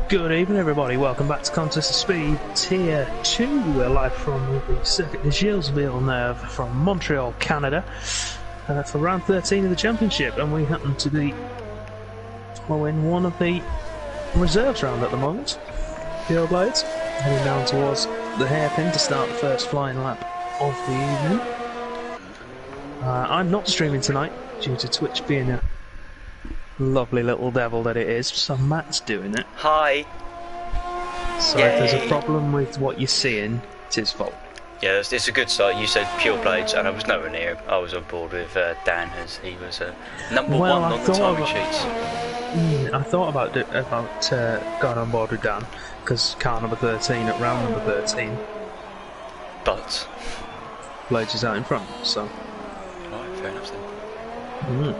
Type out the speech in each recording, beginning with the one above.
Good evening, everybody. Welcome back to Contest of Speed Tier 2. We're live from the Circuit de Gilles Villeneuve from Montreal, Canada, for round 13 of the championship, and we happen to be following one of the reserves round at the moment. Pure Blades heading down towards the hairpin to start the first flying lap of the evening. I'm not streaming tonight due to Twitch being a lovely little devil that it is, so Matt's doing it. Hi. So Yay. if there's a problem with what you're seeing, it's his fault. Yeah, it's a good start. You said Pure Blades, and I was nowhere near him. I was on board with Dan, as he was number one on the timing sheets. I thought about going on board with Dan, because car number 13 at round number 13. But Blades is out in front, so. Alright, fair enough then.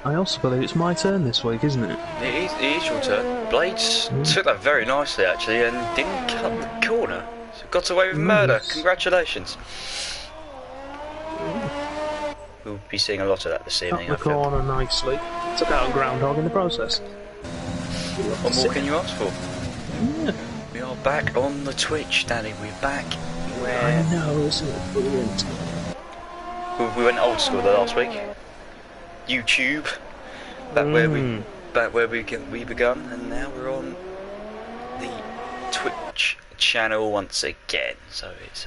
I also believe it's my turn this week, isn't it? It is your turn. Blades took that very nicely, actually, and didn't cut the corner. So got away with murder. Congratulations. We'll be seeing a lot of that this evening, Cut the corner nicely. Took out a groundhog in the process. What more can you ask for? Yeah. We are back on the Twitch, Danny. We're back. I know, isn't it brilliant? We went old school the last week. YouTube, back where we begun, and now we're on the Twitch channel once again. So it's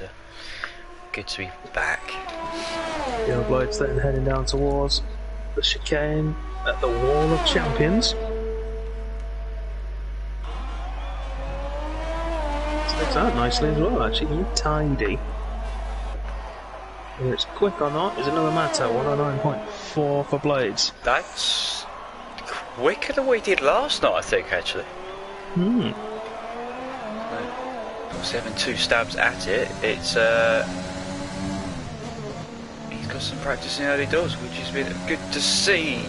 good to be back. The old Blades then heading down towards the chicane at the Wall of Champions. Sticks out nicely as well, actually, tidy. Whether it's quick or not is another matter. 109.4 for Blades. That's quicker than we did last night, I think, actually. Obviously having two stabs at it, it's he's got some practice in early doors, which has been good to see.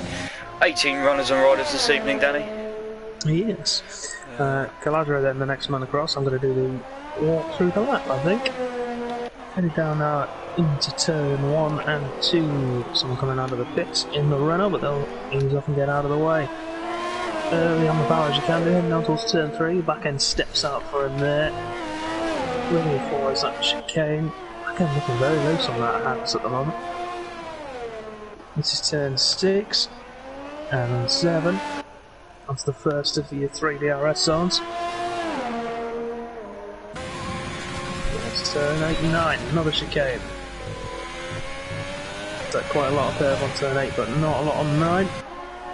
18 runners and riders this evening, Danny. Yes. Caladra then the next man across. I'm going to do the walk through the lap, I think. Headed down now into turn 1 and 2. Someone coming out of the pits in the runner, but they'll ease off and get out of the way. Early on the power as you can do, heading down towards turn 3. Back end steps out for him there. Really forwards that chicane. Back end looking very loose on that hands at the moment. This is turn 6 and 7. Onto the first of your 3 DRS zones. Turn 8 and 9, another chicane. Quite a lot of curve on turn 8, but not a lot on 9.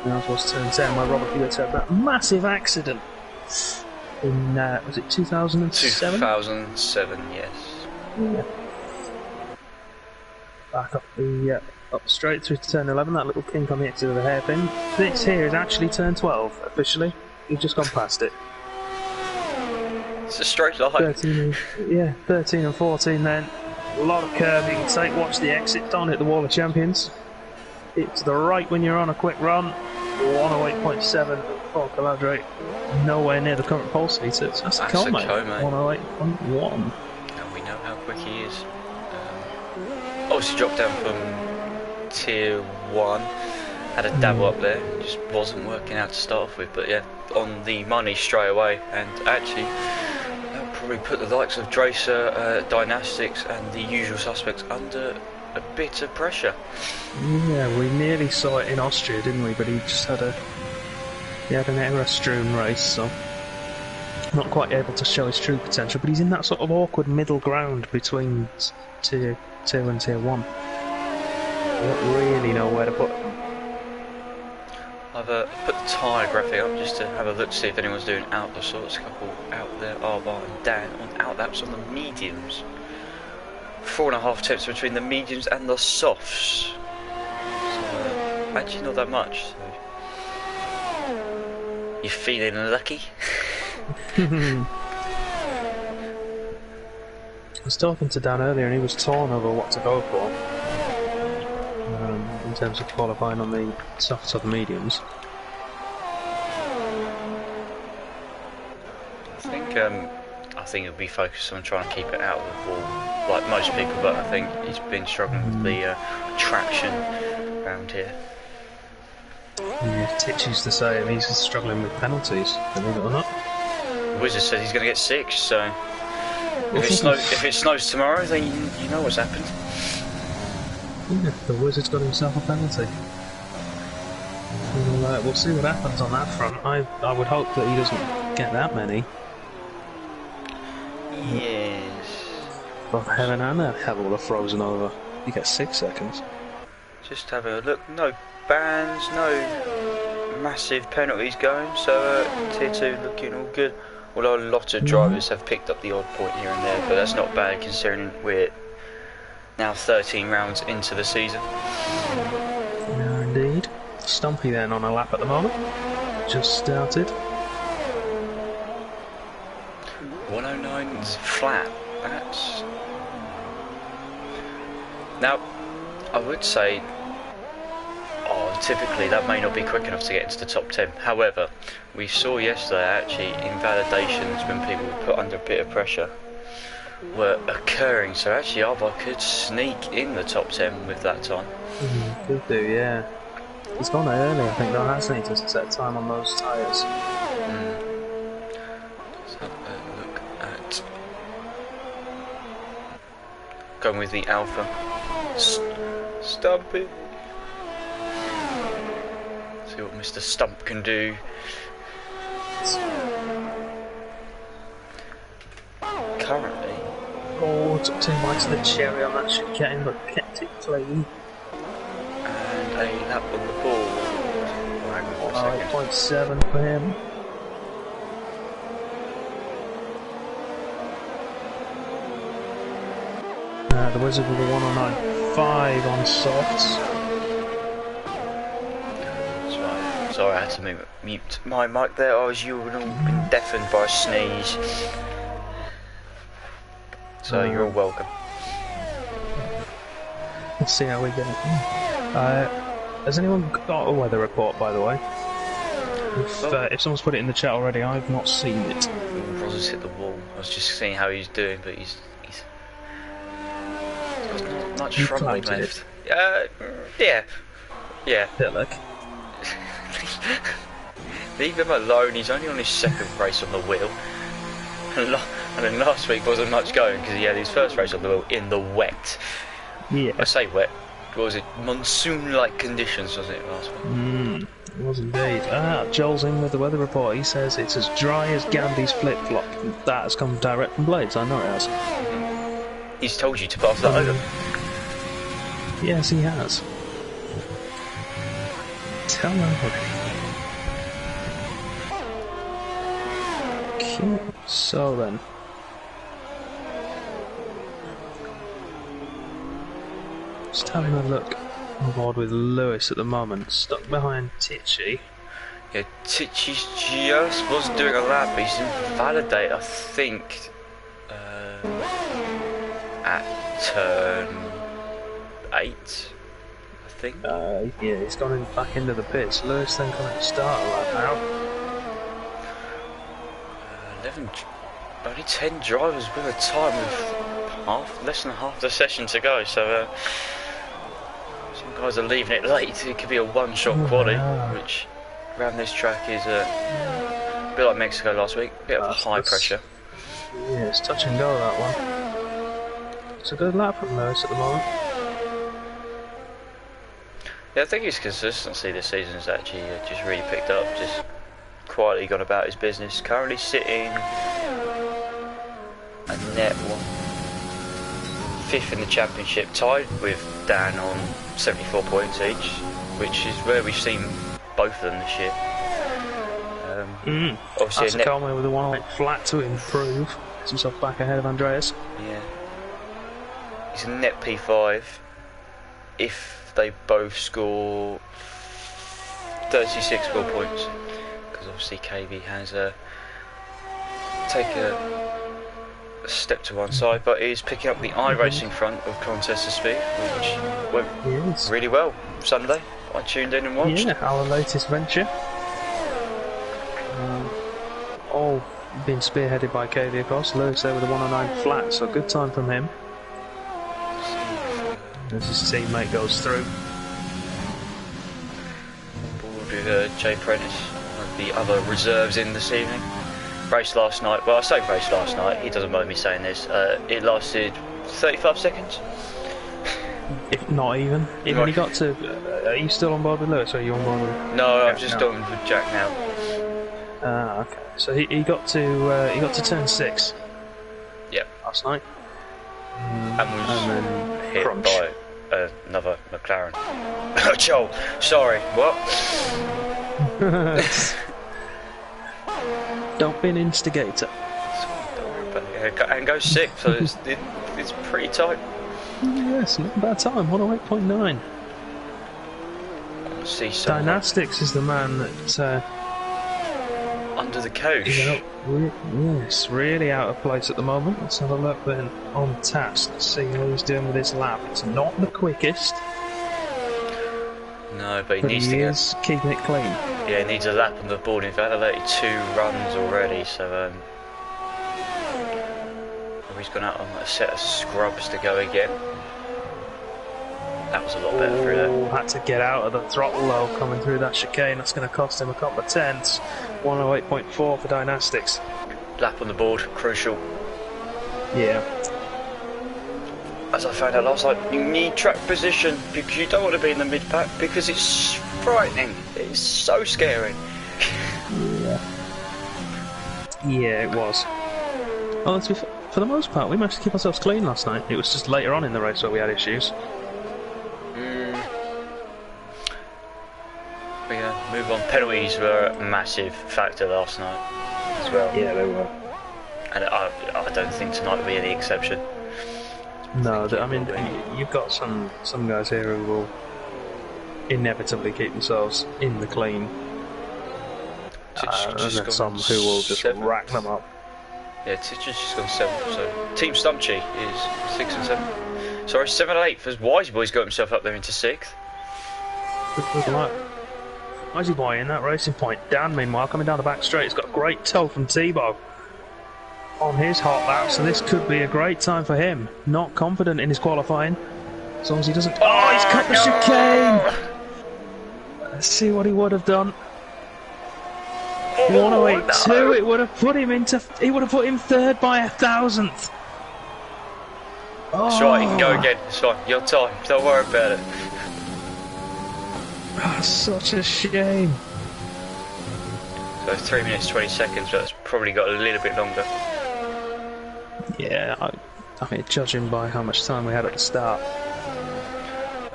Now towards turn 10, where Robert Hewitt had that massive accident in, was it 2007? 2007, yes. Yeah. Back up the up straight through to turn 11, that little kink on the exit of the hairpin. This here is actually turn 12, officially. You've just gone past it. It's a straight line. 13 and 14 then. A lot of curve you can take. Watch the exit. Don't hit the Wall of Champions. Hit to the right when you're on a quick run. 108.7 for Caladra. Nowhere near the current pole speed, so that's a co, mate. 108.1. And we know how quick he is. Obviously dropped down from tier 1. Had a dabble up there. Just wasn't working out to start off with, but yeah, on the money straight away. And actually, probably put the likes of Dracer, Dynastics and the usual suspects under a bit of pressure. Yeah, we nearly saw it in Austria, didn't we? But he just had an error-strewn race, so not quite able to show his true potential. But he's in that sort of awkward middle ground between tier 2 and tier 1. I don't really know where to put him. I've put the tyre graphic up just to have a look to see if anyone's doing out the sorts. A couple out there, Arbar and Dan, on outlaps on the mediums. 4.5 tips between the mediums and the softs. So, actually not that much. So. You feeling lucky? I was talking to Dan earlier and he was torn over what to go for. In terms of qualifying on the softs or the mediums. I think he'll be focused on trying to keep it out of the ball, like most people. But I think he's been struggling with the traction around here. Yeah, Titchy's the same. He's struggling with penalties, believe it or not. Wizard said he's going to get 6, so if it snows tomorrow, then you know what's happened. Yeah, the Wizard's got himself a penalty. We'll see what happens on that front. I would hope that he doesn't get that many. Yes. Both Heaven and Hell are frozen over. You get 6 seconds. Just have a look. No bans, no massive penalties going, so tier 2 looking all good. Although a lot of drivers have picked up the odd point here and there, but that's not bad considering we're now 13 rounds into the season. Yeah, indeed. Stumpy then on a lap at the moment. Just started. 109's flat. That's... Now, I would say, typically that may not be quick enough to get into the top 10. However, we saw yesterday actually invalidations when people were put under a bit of pressure were occurring, so actually Arbo could sneak in the top 10 with that time. Could do, yeah. He's gone early, I think, though, hasn't he, to set time on those tyres? Let's have a look at... Going with the Alpha. Stumpy. See what Mr. Stump can do. Currently... Oh, took 2 bites of the cherry on that should get him, but kept it clean. And a lap on the ball. Hang on for a second. 5.7 for him. The Wizard with a 109.5 on softs. That's right. Sorry, I had to mute my mic there. You would have been deafened by a sneeze. So you're all welcome. Let's see how we get it. Has anyone got a weather report, by the way? If someone's put it in the chat already, I've not seen it. Roger's hit the wall. I was just seeing how he's doing, but he's got not much front left. Yeah. Bit like. Leave him alone. He's only on his 2nd race on the wheel. And then last week wasn't much going because he had his 1st race on the wheel in the wet. Yeah. I say wet. What was it? Monsoon-like conditions, wasn't it, last week? It was indeed. Joel's in with the weather report. He says it's as dry as Gandhi's flip-flop. That has come direct from Blades, I know it has. He's told you to pass that over. Yes, he has. Tell nobody. Okay, so then. Just having a look on board with Lewis at the moment, stuck behind Titchy. Yeah, Titchy's just was doing a lap, but he's invalidated, I think, at turn 8, I think. Yeah, he's gone back into the pits. Lewis then coming to start a lap now. 11, only 10 drivers with a time with less than half the session to go, so some guys are leaving it late. It could be a one-shot quali, which around this track is a bit like Mexico last week, a bit of high pressure. Yeah, it's touch and go, that one. It's a good lap from Lewis at the moment. Yeah, I think his consistency this season has actually just really picked up, just quietly gone about his business. Currently sitting a net 5th in the championship, tied with Dan on 74 points each, which is where we've seen both of them this year. Obviously, Asakome with a 108 flat to improve. Gets himself back ahead of Andreas. Yeah, he's a net P5 if they both score 36 score points, because obviously KB has take a step to one side, but is picking up the iRacing front of Contest of Speed, which went really well Sunday. I tuned in and watched. Yeah, our latest venture. All being spearheaded by KV across. Lewis there with a 109 flat, so good time from him. As his teammate goes through. Board with Jay Prentice, one of the other reserves in this evening. Race last night, well I say race last night, he doesn't mind me saying this, it lasted 35 seconds. If not even. Even he got to... are you still on board with Lewis, or are you on board with... No, I've just done with Jack now. Okay. So he got to turn 6. Yep. Last night. And was then hit crunch. by another McLaren. Joel, sorry, what? Don't be an instigator. And goes 6, so it's pretty tight. Yes, not a bad time. 108.9. See some Dynastics is the man that under the coach. Yes, really out of place at the moment. Let's have a look then on task. See how he's doing with his lap. It's not the quickest. No, but he is keeping it clean. Yeah, he needs a lap on the board. He's validated 2 runs already, so he's gone out on a set of scrubs to go again. That was a lot better through there. Had to get out of the throttle though, coming through that chicane. That's going to cost him a couple of tenths. 108.4 for Dynastics. Lap on the board, crucial. Yeah. As I found out last night, you need track position because you don't want to be in the mid-pack because it's frightening. It's so scary. Yeah, it was. Well, for the most part, we managed to keep ourselves clean last night. It was just later on in the race where we had issues. We're going to move on. Penalties were a massive factor last night as well. Yeah, they were. And I don't think tonight will be any exception. No, I mean, you've got some guys here who will inevitably keep themselves in the clean. And then some who will just rack them up. Yeah, Titch's just gone 7th, so Team Stumpchi is 6th and 7th. Sorry, 7th and 8th as Wisey Boy's got himself up there into 6th. Good luck. Wisey Boy in that racing point. Dan, meanwhile, coming down the back straight, he's got a great toe from Tebow on his hot lap, so this could be a great time for him. Not confident in his qualifying, as long as he doesn't... Oh, he's cut the chicane! Let's see what he would have done. 108.2, it would have put him into... He would have put him 3rd by 1,000th. That's right, you can go again. It's fine, your time. Don't worry about it. Oh, such a shame. So 3 minutes 20 seconds, but it's probably got a little bit longer. Yeah, I mean, judging by how much time we had at the start,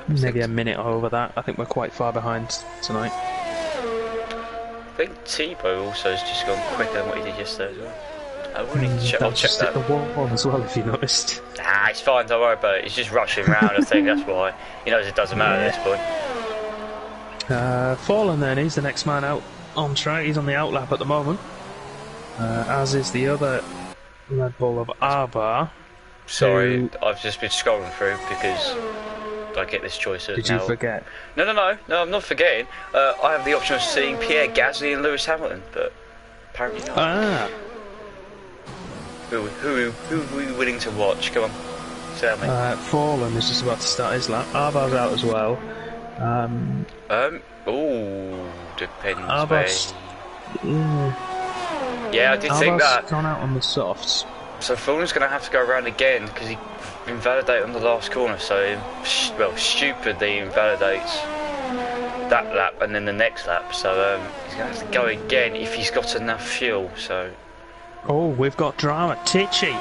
maybe a minute over that. I think we're quite far behind tonight. I think Tebow also has just gone quicker than what he did yesterday as well. I'll check that. The wall as well, if you noticed. Nah, it's fine, don't worry about it. He's just rushing around, I think, that's why. He knows it doesn't matter at this point. Fallen then, he's the next man out on track. He's on the outlap at the moment. As is the other Red Bull of Arbar. Sorry, I've just been scrolling through because I get this choice of Did you forget? No, I'm not forgetting. I have the option of seeing Pierre Gasly and Lewis Hamilton, but apparently not. Ah. Who are we willing to watch? Come on, tell me. Fallen is just about to start his lap. Arbar's out as well. Depends. Arbar's... Yeah, I did think that. Arbar's gone out on the softs. So Fulham's going to have to go around again because he invalidated on the last corner. So, stupidly invalidates that lap and then the next lap. So he's going to have to go again if he's got enough fuel. So. Oh, we've got drama. Titchy.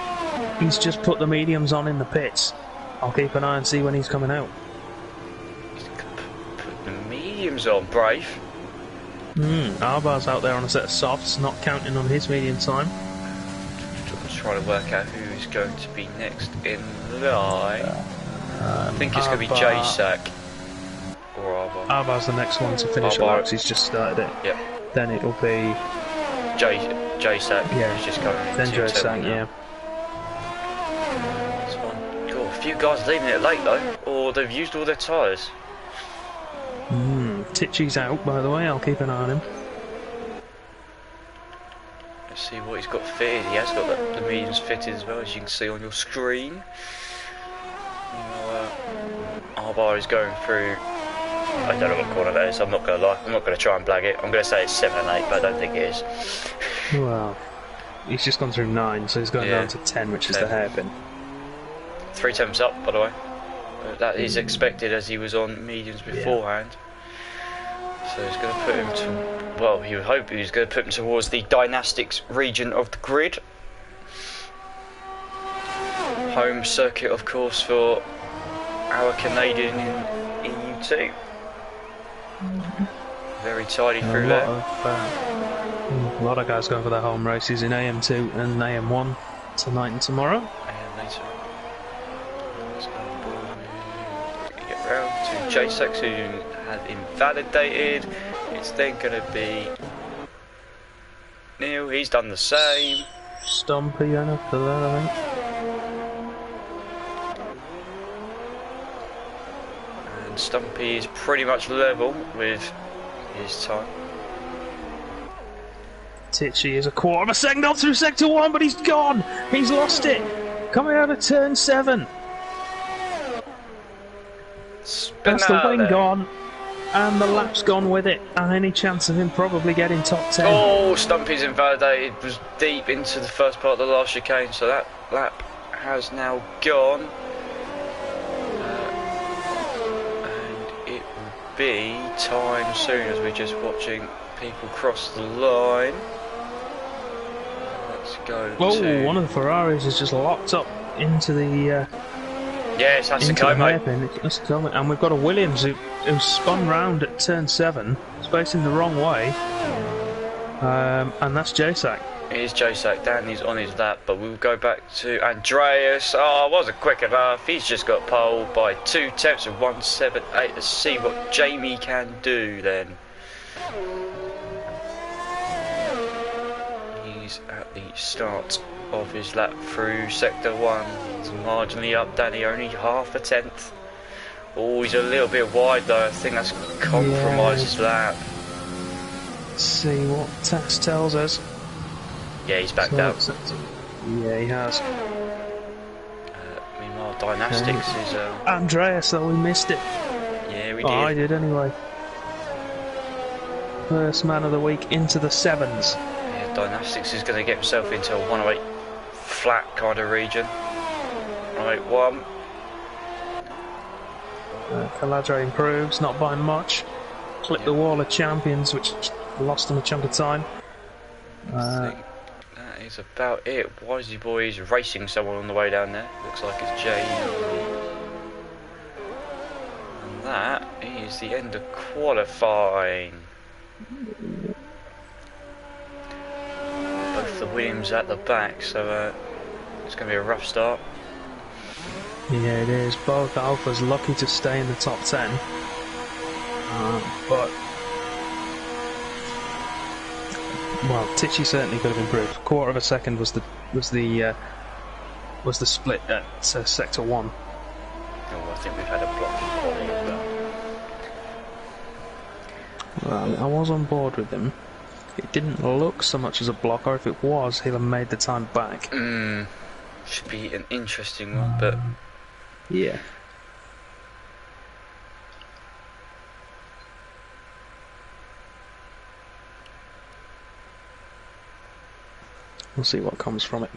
He's just put the mediums on in the pits. I'll keep an eye and see when he's coming out. He's put the mediums on, brave. Arbar's out there on a set of softs, not counting on his medium time. Just trying to work out who's going to be next in line. I think it's going to be J-Sack or Arbar. Arbar's the next one to finish it because he's just started it. Yep. Then it'll be J-Sack. Yeah. He's just going then J-Sack, yeah. That's fine. Cool. A few guys leaving it late though, or they've used all their tyres. Titchy's out, by the way. I'll keep an eye on him. Let's see what he's got fitted. He has got the mediums fitted as well, as you can see on your screen. Arbar is going through I don't know what corner that is, I'm not going to lie. I'm not going to try and blag it. I'm going to say it's 7 and 8, but I don't think it is. Well, he's just gone through 9, so he's going down to 10, which is the hairpin. 3 temps up, by the way. That is expected as he was on mediums beforehand. So he's going to put him to... Well, he would hope he was going to put him towards the Dynastics region of the grid. Home circuit, of course, for our Canadian in EU2. Very tidy through there. A lot of guys going for their home races in AM2 and AM1 tonight and tomorrow. And later. Let's get round to JSX, who had invalidated. It's then going to be Neil. He's done the same. Stumpy then after that, I think. And Stumpy is pretty much level with his time. Tichy is a quarter of a second off through sector 1, but he's gone. He's lost it. Coming out of turn 7. That's the wing gone, and the lap's gone with it. And any chance of him probably getting top 10. Oh, Stumpy's invalidated. Was deep into the first part of the last chicane, so that lap has now gone. And it will be time soon as we're just watching people cross the line. Let's go. Whoa, one of the Ferraris is just locked up into the yes, that's the hairpin. And we've got a Williams who spun round at turn 7. It's facing the wrong way. And that's JSAC. It is JSAC. Danny's on his lap, but we'll go back to Andreas. Oh, wasn't quick enough. He's just got pole by 2 tenths of 178. Let's see what Jamie can do then. He's at the start of his lap through sector 1. It's marginally up Danny, only half a tenth. Oh, he's a little bit wide though. I think that's compromised his lap. Let's see what Tass tells us. Yeah, he's backed out. Yeah, he has. Meanwhile, Dynastics is... Andreas, though, we missed it. Yeah, we did. I did anyway. First man of the week into the 7s. Yeah, Dynastics is going to get himself into a 108 flat kind of region. 181. Caladre improves, not by much. Clipped the wall of champions, which lost him a chunk of time. I think that is about it. Wisey Boy is racing someone on the way down there. Looks like it's Jamie. And that is the end of qualifying. Both the Williams at the back, so it's going to be a rough start. Yeah, it is. Both Alphas lucky to stay in the top 10. But well, Tichy certainly could have improved. Quarter of a second was the split at sector 1. Oh, I think we've had a block in quality as well. Well, I was on board with him. It didn't look so much as a block, or if it was, he'll have made the time back. Should be an interesting one, but yeah. We'll see what comes from it.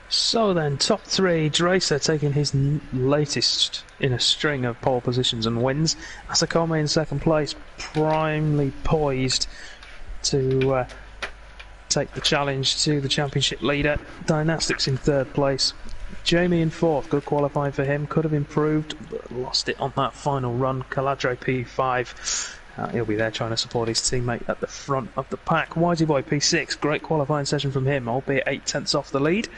So then, top 3, Dracer taking his latest in a string of pole positions and wins. Asakome in second place, primely poised to take the challenge to the championship leader. Dynastics in third place. Jamie in fourth, good qualifying for him, could have improved, but lost it on that final run. Caladre P5. He'll be there trying to support his teammate at the front of the pack. Wisey Boy P6, great qualifying session from him, albeit 8 tenths off the lead.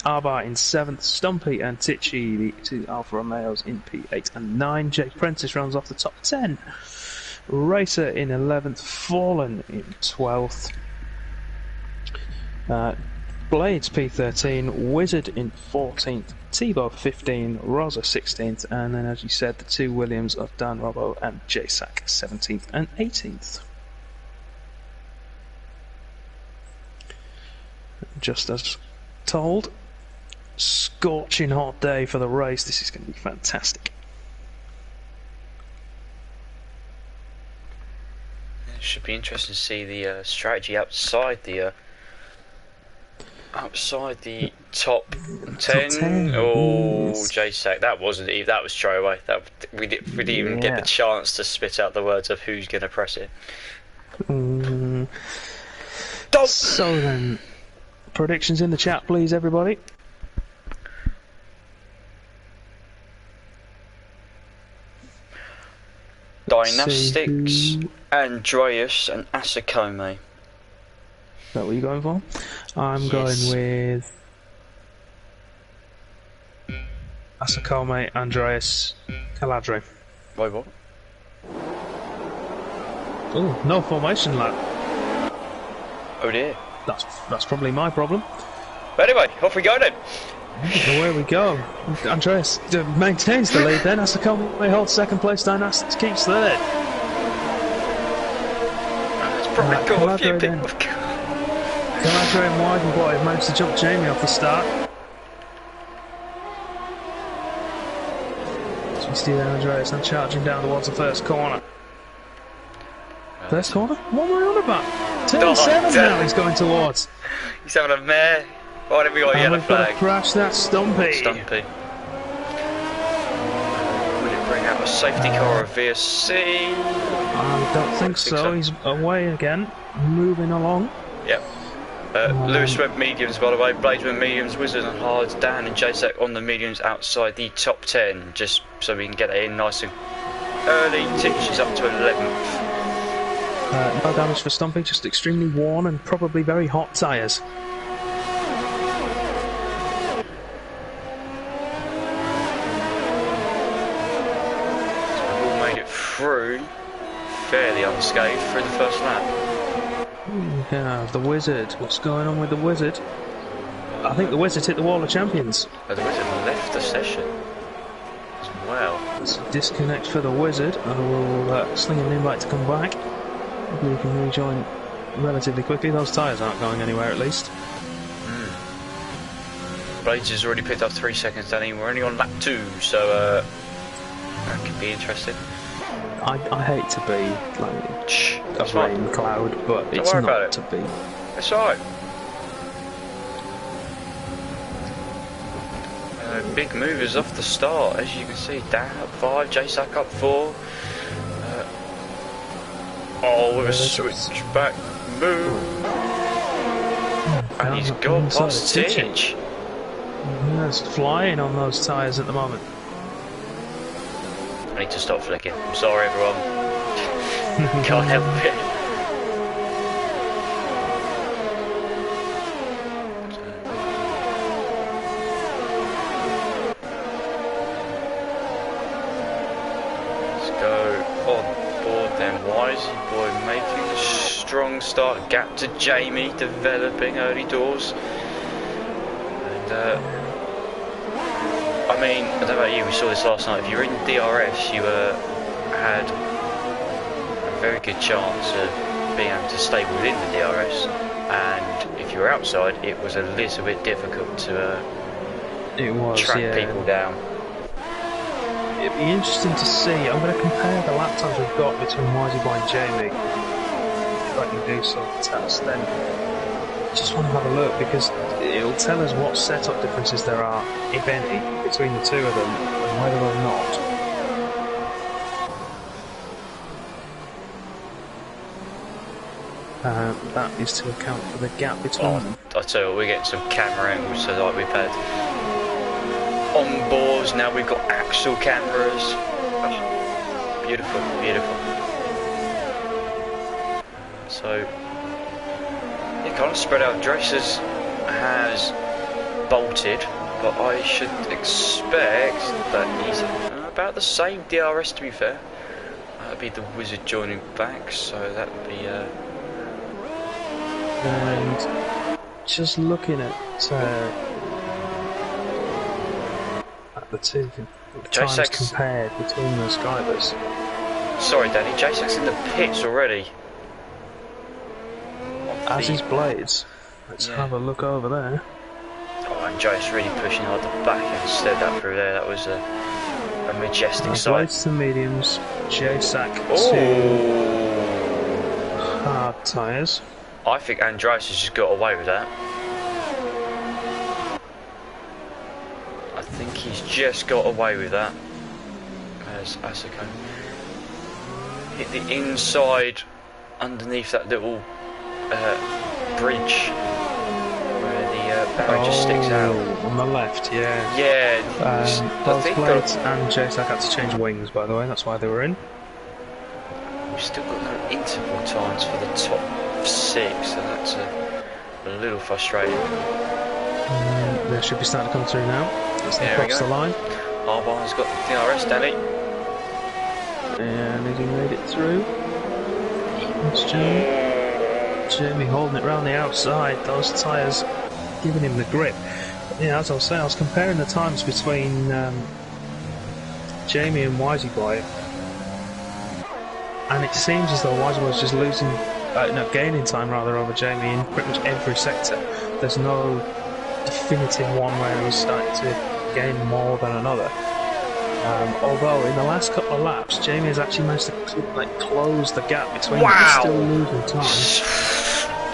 Arbar in 7th, Stumpy and Tichy, the 2 Alfa Romeos in P8 and 9. Jake Prentice rounds off the top 10. Racer in 11th, Fallen in 12th. Blades P13, Wizard in 14th, Tebow 15, Rosa 16th, and then as you said, the 2 Williams of Dan Robbo and JSAC 17th and 18th. Just as told, scorching hot day for the race. This is going to be fantastic. should be interesting to see the strategy outside the top 10. 10, Oh, yes. J-Sack, that wasn't even, that was throwaway. We didn't even get the chance to spit out the words of who's going to press it. So then, predictions in the chat, please, everybody. Dynastics, Andreas, and Asakome. Is that what you're going for? I'm going with Asakome, Andreas, Caladre. Wait, what? Oh, no formation lap. Oh dear. That's probably my problem. But anyway, off we go then. Away we go. Andreas maintains the lead then. Asakome holds second place. Dynastics keeps third. It's probably got a few Caladre people. Caladre and Weidenboy have managed to jump Jamie off the start. So we see there Andreas now charging down towards the first corner. First corner? What am I on about? Turn 7 now he's going towards. He's having a mare. Right, then we got a yellow we've got flag. to crash that Stumpy. Stumpy. Will it bring out a safety car or VSC? I don't think so. He's away again. Moving along. Yep. Lewis went mediums, by the way. Blades went mediums. Wizard and Hards. Dan and JSEC on the mediums outside the top 10, just so we can get it in nice and early. She's up to 11th. No damage for Stumpy, just extremely worn and probably very hot tyres. Through fairly unscathed through the first lap. Yeah, the Wizard. What's going on with the Wizard? I think the Wizard hit the wall of champions. Oh, the Wizard left the session as well. Let's disconnect for the Wizard. I will sling an invite to come back. Maybe we can rejoin relatively quickly. Those tyres aren't going anywhere at least. Blades has already picked up 3 seconds, Danny. We're only on lap 2, so that could be interesting. I hate to be like a rain cloud, but it's not to be. It's alright. Big movers off the start, as you can see. Dan up 5, JSAC up 4. With a switch back move. And he's gone past Titch. It's flying on those tyres at the moment. I need to stop flicking. I'm sorry, everyone. Can't help it. Let's go on board then. Wisey boy making a strong start. Gap to Jamie, developing early doors. And I mean, I don't know about you, we saw this last night. If you're in DRS, you had a very good chance of being able to stay within the DRS, and if you were outside, it was a little bit difficult to track people down. It'd be interesting to see. I'm going to compare the lap times we've got between Wisey Boy and Jamie. If I can do some tests, then just want to have a look, because it'll tell us what setup differences there are, if any, between the two of them, and whether or not. That is to account for the gap between them. I tell you what, we're getting some camera angles, so like we've had on boards, now we've got actual cameras. Oh, beautiful, beautiful. So kind of spread out. Dresses has bolted, but I should expect that he's about the same DRS, to be fair. That'd be the Wizard joining back, so that would be and just looking at the two times compared between those drivers. Sorry Danny, J-Sack's in the pits already. As his blades. Let's have a look over there. Oh, and Jace really pushing hard the back and steered that through there. That was a majestic sight. Blades to mediums, J-Sack to tyres. I think Andreas has just got away with that. I think he's just got away with that. As Asako hit the inside underneath that little bridge where the barrier just sticks out. On the left, yeah. Yeah. Both Blades and JSAC had to change wings, by the way, that's why they were in. We've still got no interval times for the top 6, so that's a little frustrating. They should be starting to come through now. As they cross the line. Arbine's got the DRS, Danny. And has he made it through? It's Jamie holding it round the outside. Those tyres giving him the grip. But, yeah, as I was saying, I was comparing the times between Jamie and Wisey Boy, and it seems as though Wisey Boy's just gaining time rather over Jamie in pretty much every sector. There's no definitive one where he's starting to gain more than another. Although in the last couple of laps, Jamie has actually managed to close the gap between them. He's still losing time.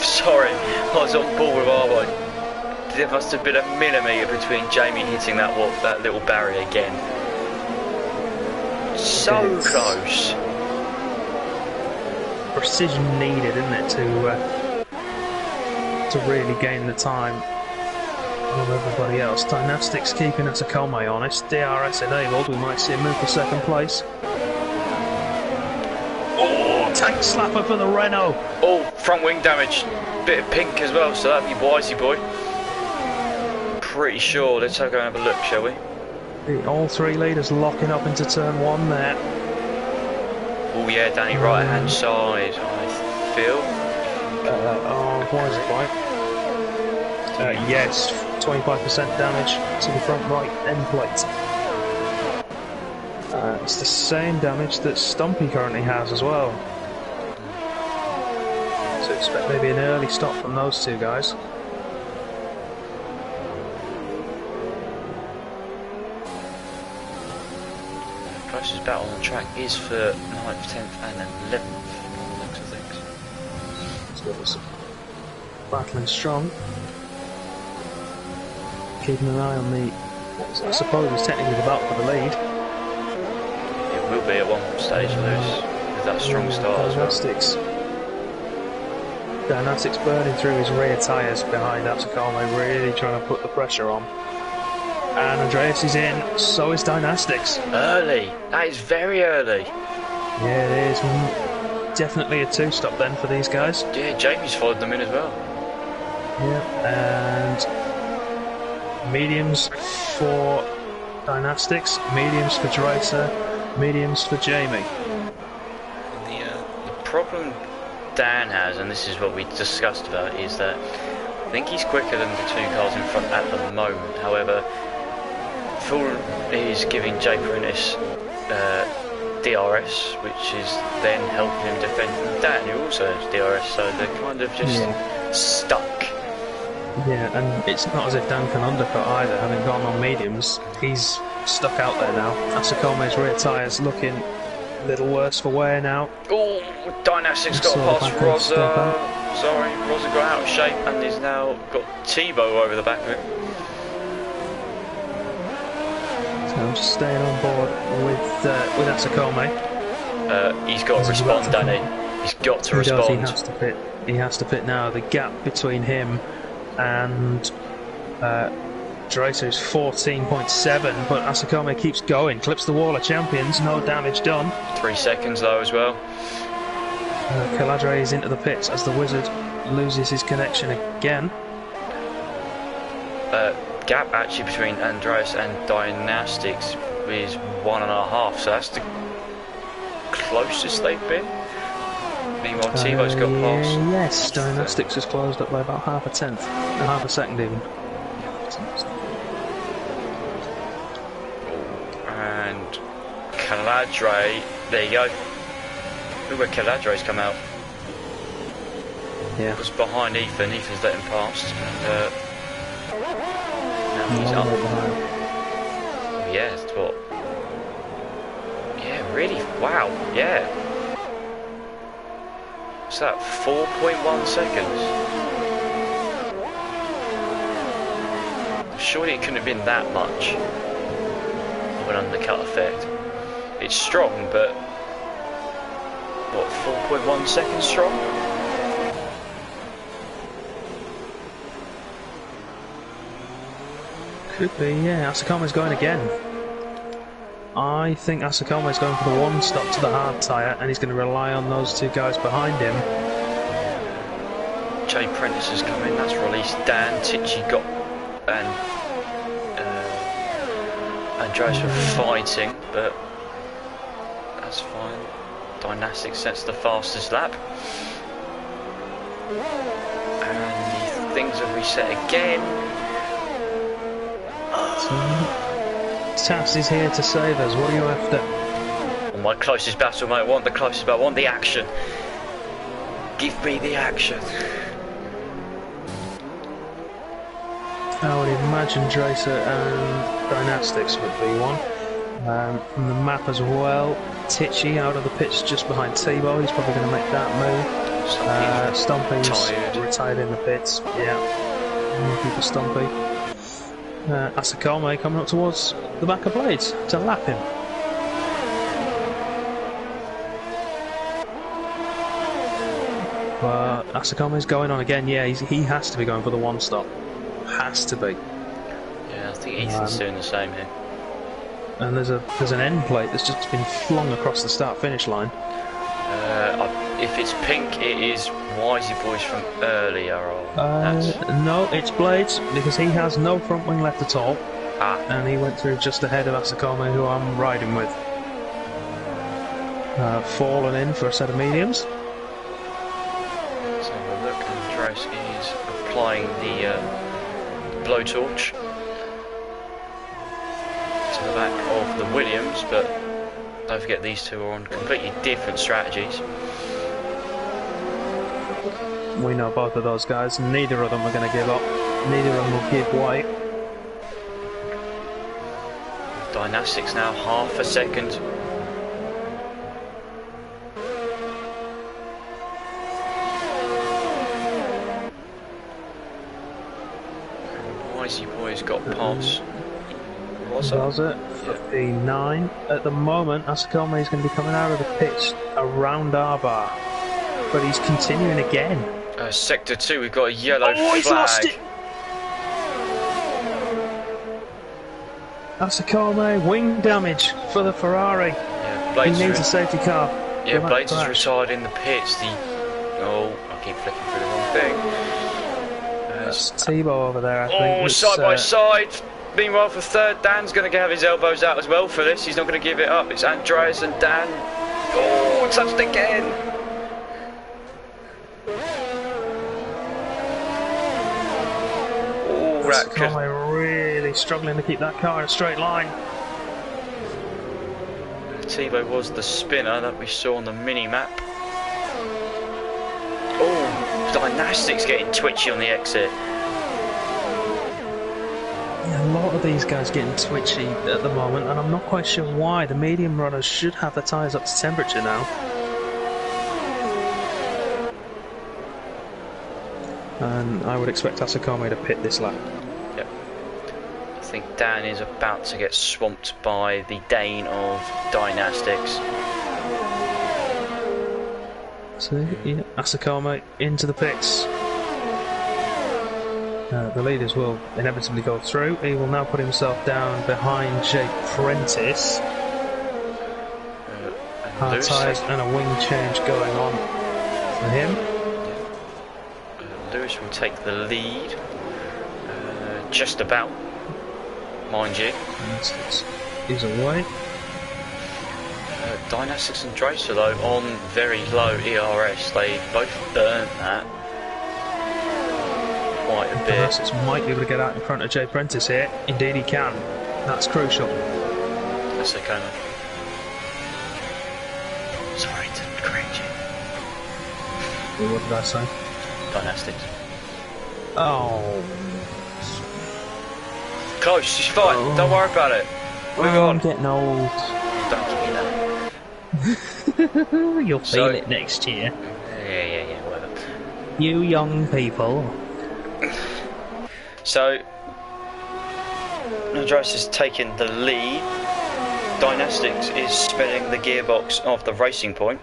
Sorry, I was on board with Arbine. There must have been a millimetre between Jamie hitting that little barrier again. So close. Precision needed, isn't it, to really gain the time of everybody else. Dynastics keeping Asakome honest. DRS enabled. We might see him move for second place. Oh, tank slapper for the Renault. Oh, front wing damage. Bit of pink as well, so that'd be Wisey Boy. Pretty sure. Let's go and have a look, shall we? All 3 leaders locking up into turn 1 there. Oh yeah, Danny, right hand side, I feel. Wisey Boy. Yes, 25% damage to the front right end plate. It's the same damage that Stumpy currently has as well. So expect maybe an early stop from those 2 guys. Closest battle on the track is for 9th, 10th and 11th, looks of things. Let's battling strong. Keeping an eye on the, I suppose it's technically the battle for the lead. It will be at one stage, Lewis, with that strong start as well. Dynastics burning through his rear tyres behind Asakome, really trying to put the pressure on. And Andreas is in, so is Dynastics. Early, that is very early. Yeah, it is. Definitely a 2-stop then for these guys. Yeah, Jamie's followed them in as well. Yeah, and mediums for Dynastics, mediums for Dracer, mediums for Jamie. The problem Dan has, and this is what we discussed about, is that I think he's quicker than the 2 cars in front at the moment. However, Phil is giving Jay Prentice DRS, which is then helping him defend Dan, who also has DRS, so they're kind of just stuck. Yeah, and it's not as if Dan can undercut either, having gone on mediums. He's stuck out there now. Asakome's rear tyres looking a little worse for wear now. Oh, Dynastics got past Rosa. Sorry, Rosa got out of shape and he's now got Tebow over the back of it. So I'm just staying on board with Asakome. He's got to respond, Danny. He's got to respond. He has to pit. He has to pit now. The gap between him and Dracer is 14.7, but Asakome keeps going, clips the wall of champions, no damage done. 3 seconds though as well. Caladre is into the pits as the Wizard loses his connection again. Gap actually between Andreas and Dynastics is 1.5, so that's the closest they've been. Meanwhile, Tebow's got past. Yes, Dynastics has closed up by about half a second even. And Caladre, there you go. Look where Caladre's come out. Yeah. It was behind Ethan. Ethan's let him past. And, now he's up. Oh, yeah, it's what? Yeah, really? Wow, yeah. What's that? 4.1 seconds. Surely it couldn't have been that much of an undercut effect. It's strong, but what, 4.1 seconds strong? Could be, yeah. Asakame's going again. I think Asakame's going for the one stop to the hard tyre, and he's going to rely on those two guys behind him. Jay Prentice has come in, that's released Dan. Tichy got and Andreas were fighting, but that's fine. Dynastic sets the fastest lap. And the things have reset again. Tass is here to save us. What are you after? On my closest battle, mate. I want the closest battle. I want the action. Give me the action. I would imagine Dracer and Dynastics would be one. From the map as well, Tichy out of the pits just behind Tebow. He's probably going to make that move. Stompy's retired in the pits. Yeah. Keep a Stompy. Asakame coming up towards the back of Blades to lap him. But Asakame's going on again. Yeah, he has to be going for the one stop. Has to be. Yeah, I think Ethan's doing the same here. And there's an end plate that's just been flung across the start-finish line. If it's pink, it is Wisey Boys from earlier. No, it's Blades, because he has no front wing left at all. And he went through just ahead of Asakame, who I'm riding with. Fallen in for a set of mediums. So look, Andreas is applying the blowtorch to the back of the Williams, but don't forget these two are on completely different strategies. We know both of those guys. Neither of them are going to give up. Neither of them will give way. Dynastics now half a second. Wisey Boys got past. Does it? 59. At the moment, Asakame is going to be coming out of the pits around our bar. But he's continuing again. Sector 2, we've got a yellow flag. He's lost it! Asakame, wing damage for the Ferrari. Yeah, Blades he needs a safety car. Yeah, Blades is retired in the pits. Oh, I keep flicking through the wrong thing. That's Tebow over there, I think. Oh, side by side. Meanwhile, for third, Dan's going to have his elbows out as well for this. He's not going to give it up. It's Andreas and Dan. Oh, touched again. Asakame really struggling to keep that car in a straight line. Tebow was the spinner that we saw on the mini-map. Oh, Dynastics getting twitchy on the exit. Yeah, a lot of these guys getting twitchy at the moment, and I'm not quite sure why. The medium runners should have the tyres up to temperature now. And I would expect Asakame to pit this lap. Yep. I think Dan is about to get swamped by the Dane of Dynastics. So, yeah, Asakame into the pits. The leaders will inevitably go through. He will now put himself down behind Jake Prentice. Hard tyres and a wing change going on for him. Lewis will take the lead, just about, mind you. He's away. Dynastics and Dracer though on very low ERS. They both burnt that quite a bit. Dynastics might be able to get out in front of Jay Prentice here. Indeed he can. That's crucial. That's okay. Sorry to correct you. What did I say? Dynastics. Oh. Close, she's fine. Oh. Don't worry about it. Move on. I'm getting old. Don't give me that. You'll feel it next year. Yeah. You young people. So, Andreas is taking the lead. Dynastics is spinning the gearbox of the Racing Point.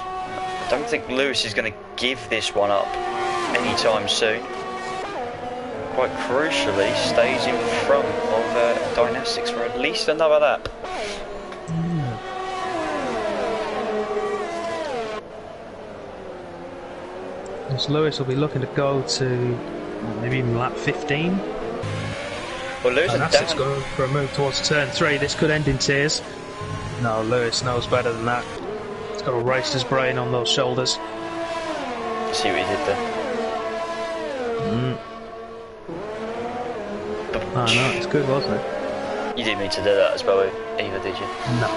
I don't think Lewis is going to give this one up anytime soon. Quite crucially, stays in front of Dynastics for at least another lap. As Lewis will be looking to go to maybe even lap 15. Well, Lewis and Dynastics going for a move towards turn 3. This could end in tears. No, Lewis knows better than that. He's got to race his brain on those shoulders. See what he did there. I know, it's good, wasn't it? You didn't mean to do that as well either, did you? No,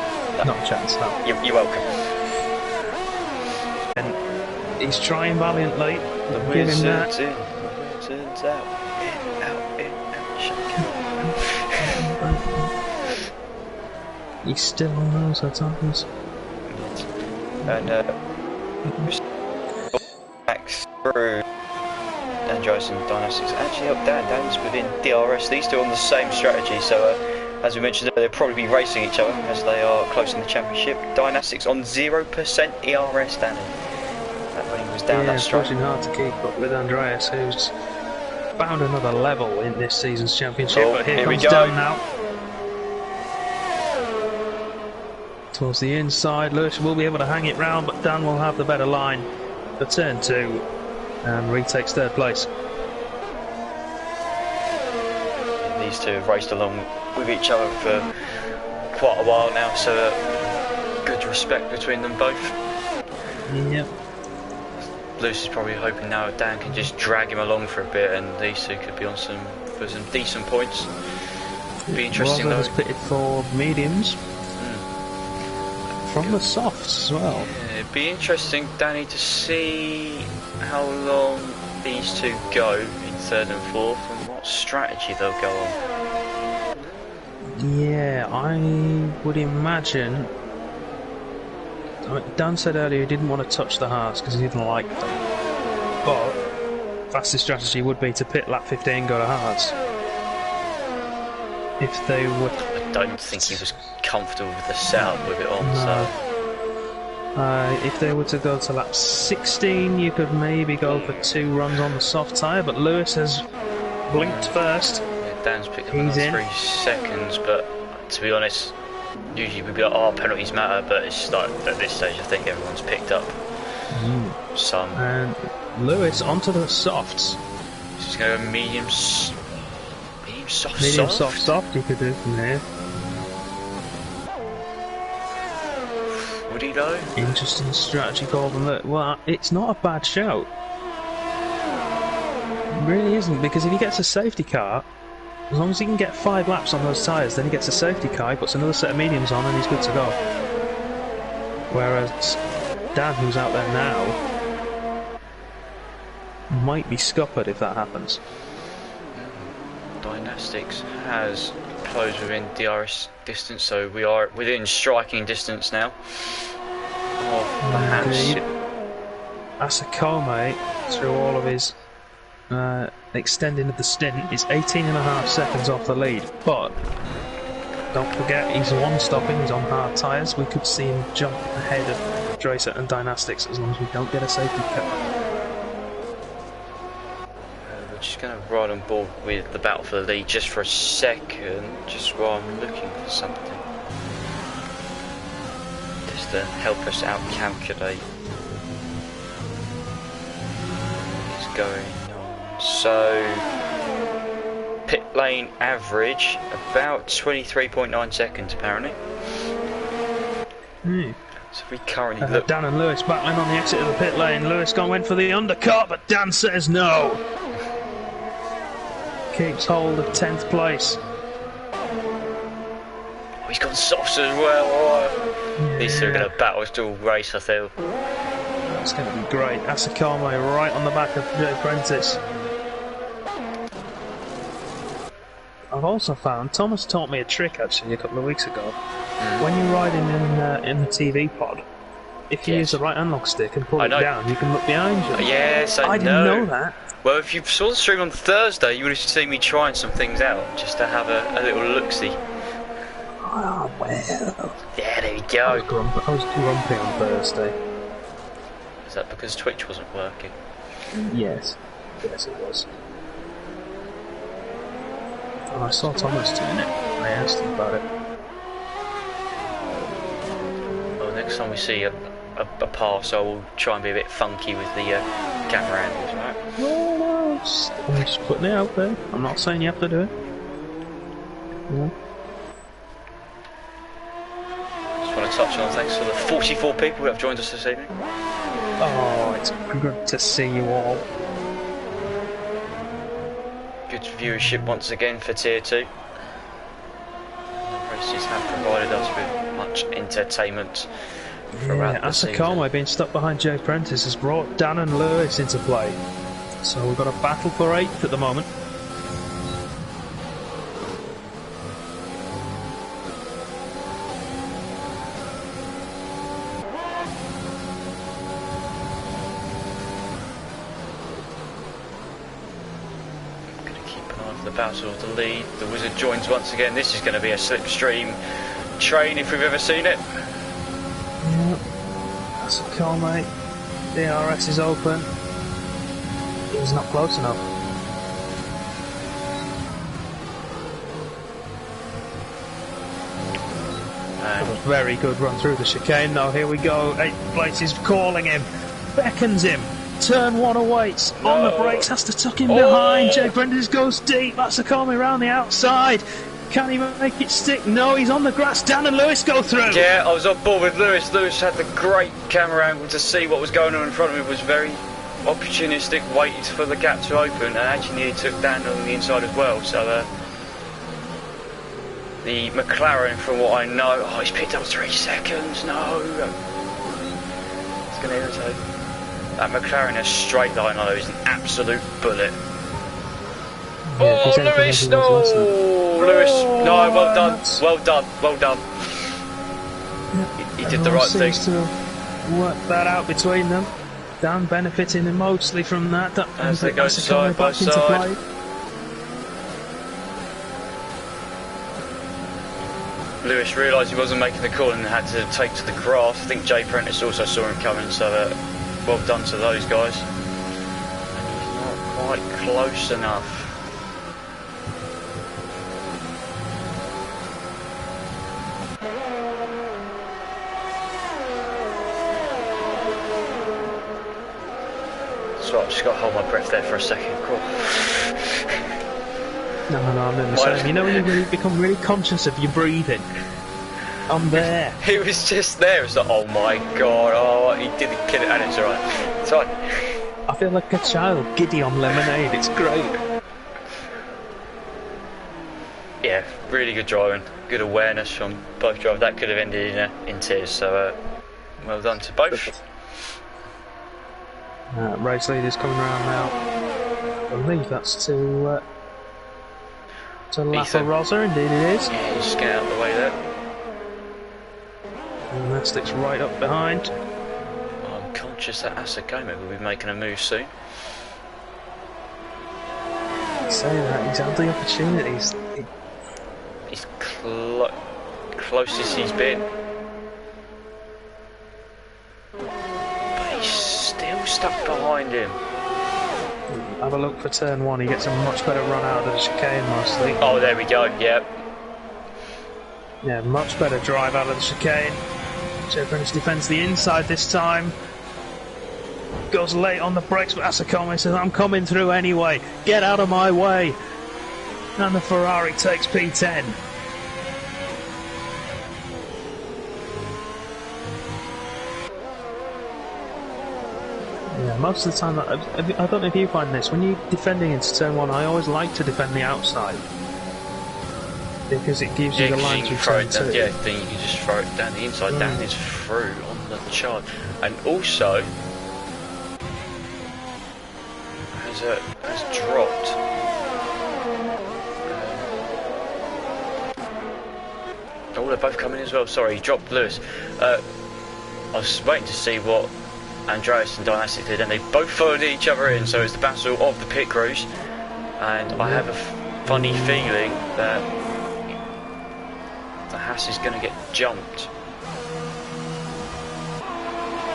not a chance, no. You're welcome. And he's trying valiantly. The Give him that. wizard's in, the wizard's out. In, out, shake. He's still on those at times. And Max through Andreas and Dynastics actually up Dan's within DRS. These two on the same strategy, so as we mentioned, they'll probably be racing each other as they are close in the championship. Dynastics on 0% ERS, Danny. That when he was down that straight. Pushing hard to keep up with Andreas, who's found another level in this season's championship. But here comes Dan now. Towards the inside, Lewis will be able to hang it round, but Dan will have the better line for turn 2 and retakes third place. These two have raced along with each other for quite a while now, so good respect between them both. Yep. Lewis is probably hoping now Dan can just drag him along for a bit, and these two could be on some decent points. Be interesting though. Has pitted for mediums. From the softs as well. Yeah, it'd be interesting, Danny, to see how long these two go in third and fourth and what strategy they'll go on. Yeah, I would imagine. I mean, Dan said earlier he didn't want to touch the hards because he didn't like them. But fastest strategy would be to pit lap 15, go to hards. If they were. I don't think he was comfortable with the setup with it on. No. So if they were to go to lap 16, you could maybe go for 2 runs on the soft tyre, but Lewis has blinked first. Yeah, Dan's picked up another 3 seconds, but to be honest, usually we'd be like, oh, penalties matter, but it's like at this stage I think everyone's picked up some. And Lewis onto the softs. This is going to go medium soft, soft you could do from here. Would he though? Interesting strategy called from that. Well, it's not a bad shout. It really isn't, because if he gets a safety car, as long as he can get 5 laps on those tyres, then he gets a safety car, he puts another set of mediums on and he's good to go. Whereas Dan, who's out there now, might be scuppered if that happens. Dynastics has closed within DRS distance, so we are within striking distance now. Asakome, through all of his extending of the stint, is 18.5 seconds off the lead, but don't forget he's one stopping, he's on hard tyres. We could see him jump ahead of Dracer and Dynastics as long as we don't get a safety car. We're just going to ride on board with the battle for the lead just for a second, just while I'm looking for something, just to help us out calculate what's going on. So pit lane average about 23.9 seconds apparently. So we currently look. Dan and Lewis battling on the exit of the pit lane. Lewis went for the undercut, but Dan says no. Keeps hold of 10th place. Oh, he's gone softs as well. Oh. Yeah. These two are going to battle still race, I feel. It's going to be great. Asakame right on the back of Jay Prentice. I've also found, Thomas taught me a trick actually a couple of weeks ago. When you're riding in the TV pod, if you use the right analog stick and pull I it know. down, you can look behind you. Yes, I know. I didn't know that. Well, if you saw the stream on Thursday, you would have seen me trying some things out, just to have a little look-see. Oh, well. Yeah, there you I go. was grumpy on Thursday. Is that because Twitch wasn't working? Yes. Yes, it was. Oh, I saw Thomas doing it. I asked him about it. Well, next time we see a pass, I will try and be a bit funky with the camera angles, right? No, I'm just putting it out there. I'm not saying you have to do it. Yeah. Just want to touch on thanks for the 44 people who have joined us this evening. Oh, it's good to see you all. Good viewership once again for Tier 2. The races have provided us with much entertainment throughout the season. Asakoma being stuck behind Jay Prentice has brought Dan and Lewis into play. So we've got a battle for 8th at the moment. The battle of the lead. The Wizard joins once again. This is going to be a slipstream train if we've ever seen it. Yeah, that's a call, mate. DRS is open. He's not close enough. A very good run through the chicane though. Here we go. 8th place is calling him, beckons him. Turn 1 awaits, on the brakes, has to tuck him behind. Jay Prentice goes deep, that's a coming around the outside. Can he make it stick? No, he's on the grass. Dan and Lewis go through. Yeah, I was on board with Lewis. Lewis had the great camera angle to see what was going on in front of him. Was very opportunistic, waited for the gap to open, and actually nearly took Dan on the inside as well. So the McLaren, from what I know, oh, he's picked up 3 seconds. No, it's going to irritate. That McLaren is straight line, though, is an absolute bullet. Yeah, oh, Lewis, no! Lewis, no, well done, well done, well done. Yeah, he did the right thing. To work that out between them. Dan benefiting mostly from that. As they go side by side. Lewis realised he wasn't making the call and had to take to the grass. I think Jay Prentice also saw him coming, so well done to those guys. And he's not quite close enough. So I've just got to hold my breath there for a second. Cool. No, I'm in the same. You know when you really become really conscious of your breathing? I'm there. He was just there. It's like, oh my god, oh, he didn't kill it, and it's alright. It's alright. I feel like a child giddy on lemonade. It's great. Yeah, really good driving. Good awareness from both drivers. That could have ended in tears, so well done to both. Race leader's coming around now. I believe that's to Lapa Rosa, indeed it is. Yeah, he's just getting out of the way there. And that sticks right up behind. I'm conscious that Asakoma will be making a move soon. Say that, he's had the opportunities. He's closest he's been. But he's still stuck behind him. Have a look for turn 1, he gets a much better run out of the chicane mostly. Oh, there we go, yep. Yeah, much better drive out of the chicane. Jay Prentice defends the inside this time. Goes late on the brakes, but Asakoma says, I'm coming through anyway. Get out of my way. And the Ferrari takes P10. Yeah, most of the time, I don't know if you find this, when you're defending into turn 1, I always like to defend the outside. Because it gives you the line through turn 2. Yeah, then you can just throw it down the inside. Dan is through on the chart. And also, has dropped. Oh, they're both coming as well. Sorry, he dropped Lewis. I was waiting to see what Andreas and Dynastic did, and they both followed each other in, so it's the battle of the pit crews. And I have a funny feeling that the Haas is going to get jumped.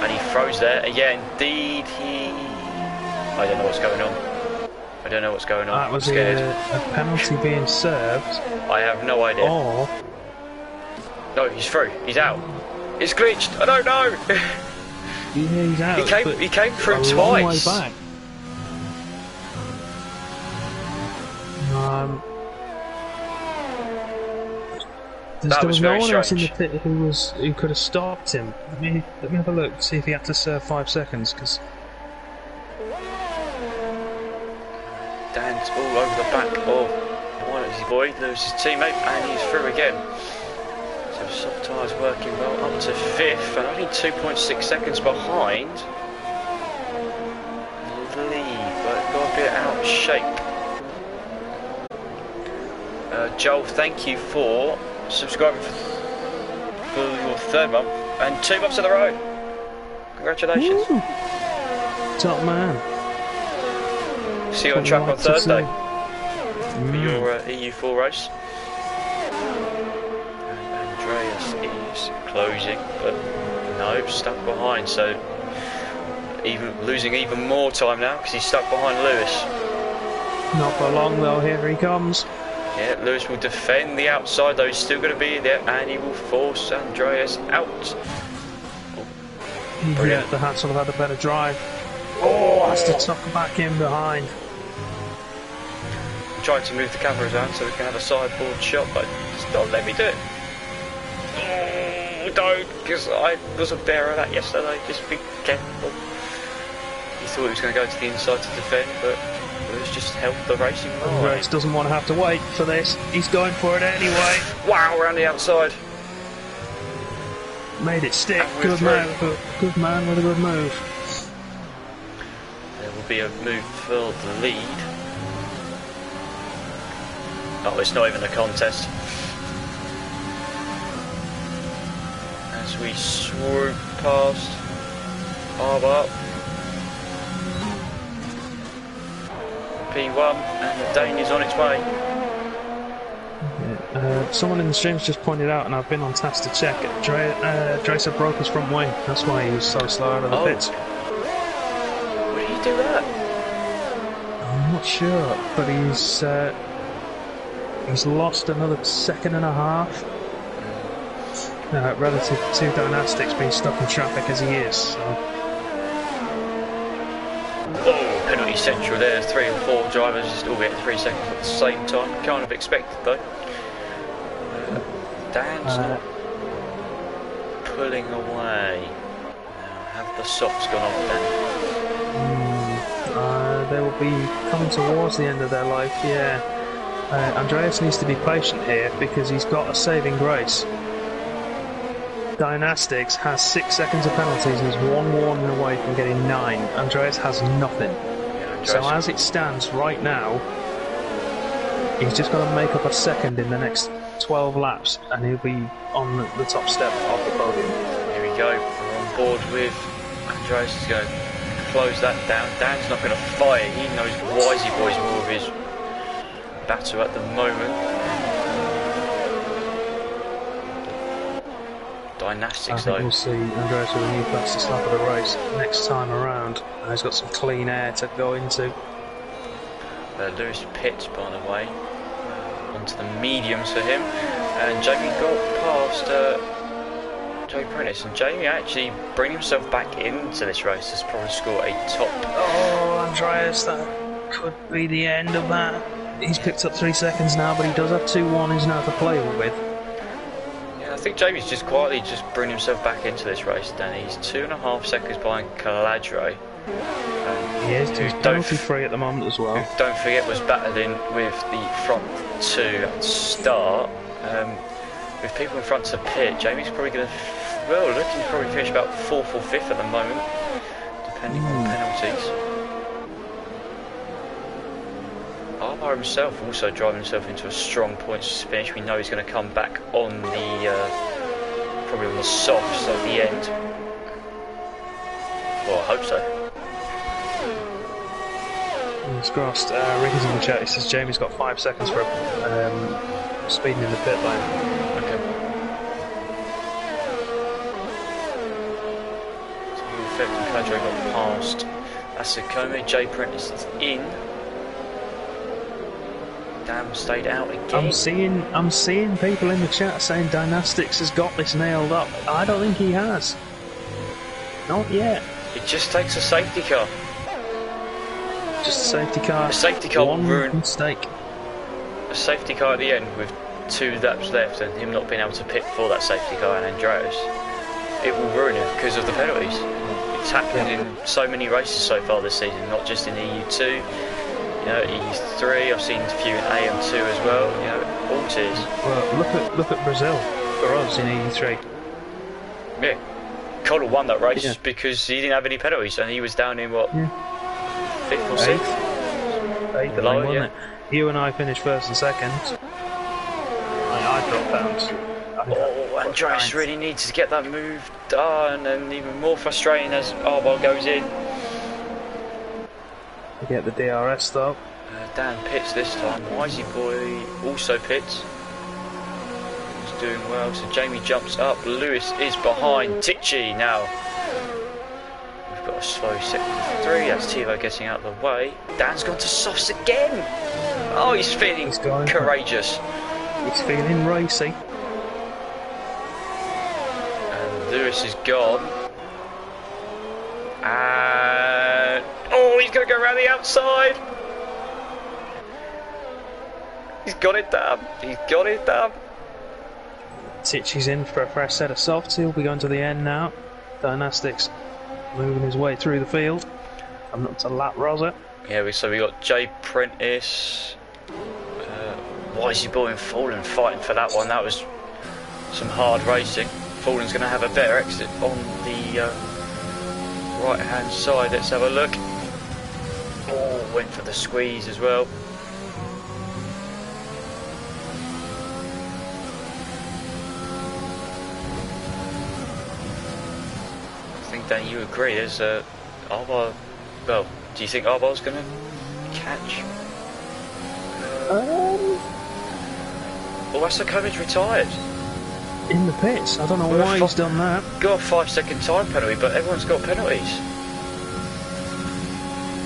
And he throws there. Yeah, indeed he... I don't know what's going on. I don't know what's going on. That was I'm scared. a penalty being served. I have no idea. Or... No, he's through. He's out. It's glitched. I don't know. Yeah, he's out. He came through a twice. long way back. There was no one else in the pit who could have stopped him. Let me have a look, see if he had to serve 5 seconds, because Dan's all over the back of one of his boy, loses his teammate, and he's through again. So soft tyres working well up to 5th, and only 2.6 seconds behind the lead, but got a bit out of shape. Joel, thank you for subscribing for your 3rd month and 2 months in a row. Congratulations. Woo. Top man. See you on track on Thursday for your EU2 race. And Andreas is closing, but no, stuck behind. So losing even more time now because he's stuck behind Lewis. Not for long though. Here he comes. Yeah, Lewis will defend the outside though. He's still going to be there, and he will force Andreas out. Oh, yeah, the Hats will have had a better drive. Oh, has to tuck back in behind. Trying to move the cameras around so we can have a sideboard shot, but just don't let me do it. Oh, don't, because I was a bearer of that yesterday. Just be careful. He thought he was going to go to the inside to defend, but Lewis just held the racing line. Lewis doesn't want to have to wait for this. He's going for it anyway. Wow, around the outside. Made it stick. Good man with a good move. There will be a move for the lead. Oh, it's not even a contest. As we swoop past Arbor. P1, and the Dane is on its way. Someone in the stream's just pointed out, and I've been on task to check, Dreiser broke his front wing. That's why he was so slow out of the pits. Why did he do that? I'm not sure, but he's lost another 1.5 seconds relative to Dynastics being stuck in traffic as he is. So. Oh, penalty central there. 3 and 4 drivers just all getting 3 seconds at the same time. Kind of expected though. Dan's not pulling away. Now, have the softs gone off then? They will be coming towards the end of their life, yeah. Andreas needs to be patient here because he's got a saving grace. Dynastics has 6 seconds of penalties and is 1 warning away from getting 9. Andreas has nothing. Yeah, so as it stands right now, he's just got to make up a second in the next 12 laps and he'll be on the top step of the podium. Here we go, we're on board with Andreas. Is going to close that down. Dan's not going to fight. He knows Wisey Boy's more of his batter at the moment. Dynastics though. We'll see Andreas with a new fastest lap of the race next time around. He's got some clean air to go into. Lewis pits, by the way, onto the mediums for him, and Jamie got past Joe Prentice, and Jamie actually bring himself back into this race has probably scored a top. Oh, Andreas, that could be the end of that. He's picked up 3 seconds now, but he does have 2 warnings now to play with. Yeah, I think Jamie's just quietly bringing himself back into this race, Danny. He's 2.5 seconds behind Caladre. He is, he's penalty free at the moment as well. Who, don't forget, was battling with the front 2 at the start. With people in front to pit, Jamie's probably going to, looking to probably finish about 4th or 5th at the moment, depending on penalties. Arbar himself also driving himself into a strong points finish. We know he's going to come back on the probably on the softs at the end. Well, I hope so. Fingers crossed. Ricky's in the chat. He says Jamie's got 5 seconds for speeding in the pit lane. Okay. So R13 Canada got past. That's a Comey. J Prentice is in. Dan stayed out again. I'm seeing people in the chat saying Dynastics has got this nailed up. I don't think he has. Not yet. It just takes a safety car. Just a safety car. A safety car will ruin. Mistake. A safety car at the end with 2 laps left and him not being able to pit for that safety car and Andreas. It will ruin him because of the penalties. It's happened in so many races so far this season, not just in EU2, you know, EU3. I've seen a few in AM2 as well. You know, all tiers. Well, look at Brazil for us in EU3. Yeah, Connell won that race because he didn't have any penalties and he was down in what 5th or 6th. 8th, I think, wasn't it? You and I finished 1st and 2nd. I dropped down. Oh, Andreas really needs to get that move done, and even more frustrating as Arbol goes in. To get the DRS though. Dan pits this time. Wisey Boy also pits. He's doing well. So Jamie jumps up. Lewis is behind Tichy now. We've got a slow sector 3. That's Tivo getting out of the way. Dan's gone to softs again. Oh, he's feeling courageous. He's feeling racy. Lewis is gone. And oh, he's going to go around the outside. He's got it down. He's got it down. Tichy's in for a fresh set of softs. He'll be going to the end now. Dynastics moving his way through the field. I'm up to lap Rosa. Yeah, so we got J Prentice, Wisey Boy and Fallen fighting for that one. That was some hard racing. Fallen's going to have a better exit on the right hand side. Let's have a look. Oh, went for the squeeze as well. I think Dan, you agree. There's Arbol. Well, do you think Arbol's going to catch? Oh, that's the Coverage retired. In the pits. I don't know why he's done that. Got a 5-second time penalty, but everyone's got penalties.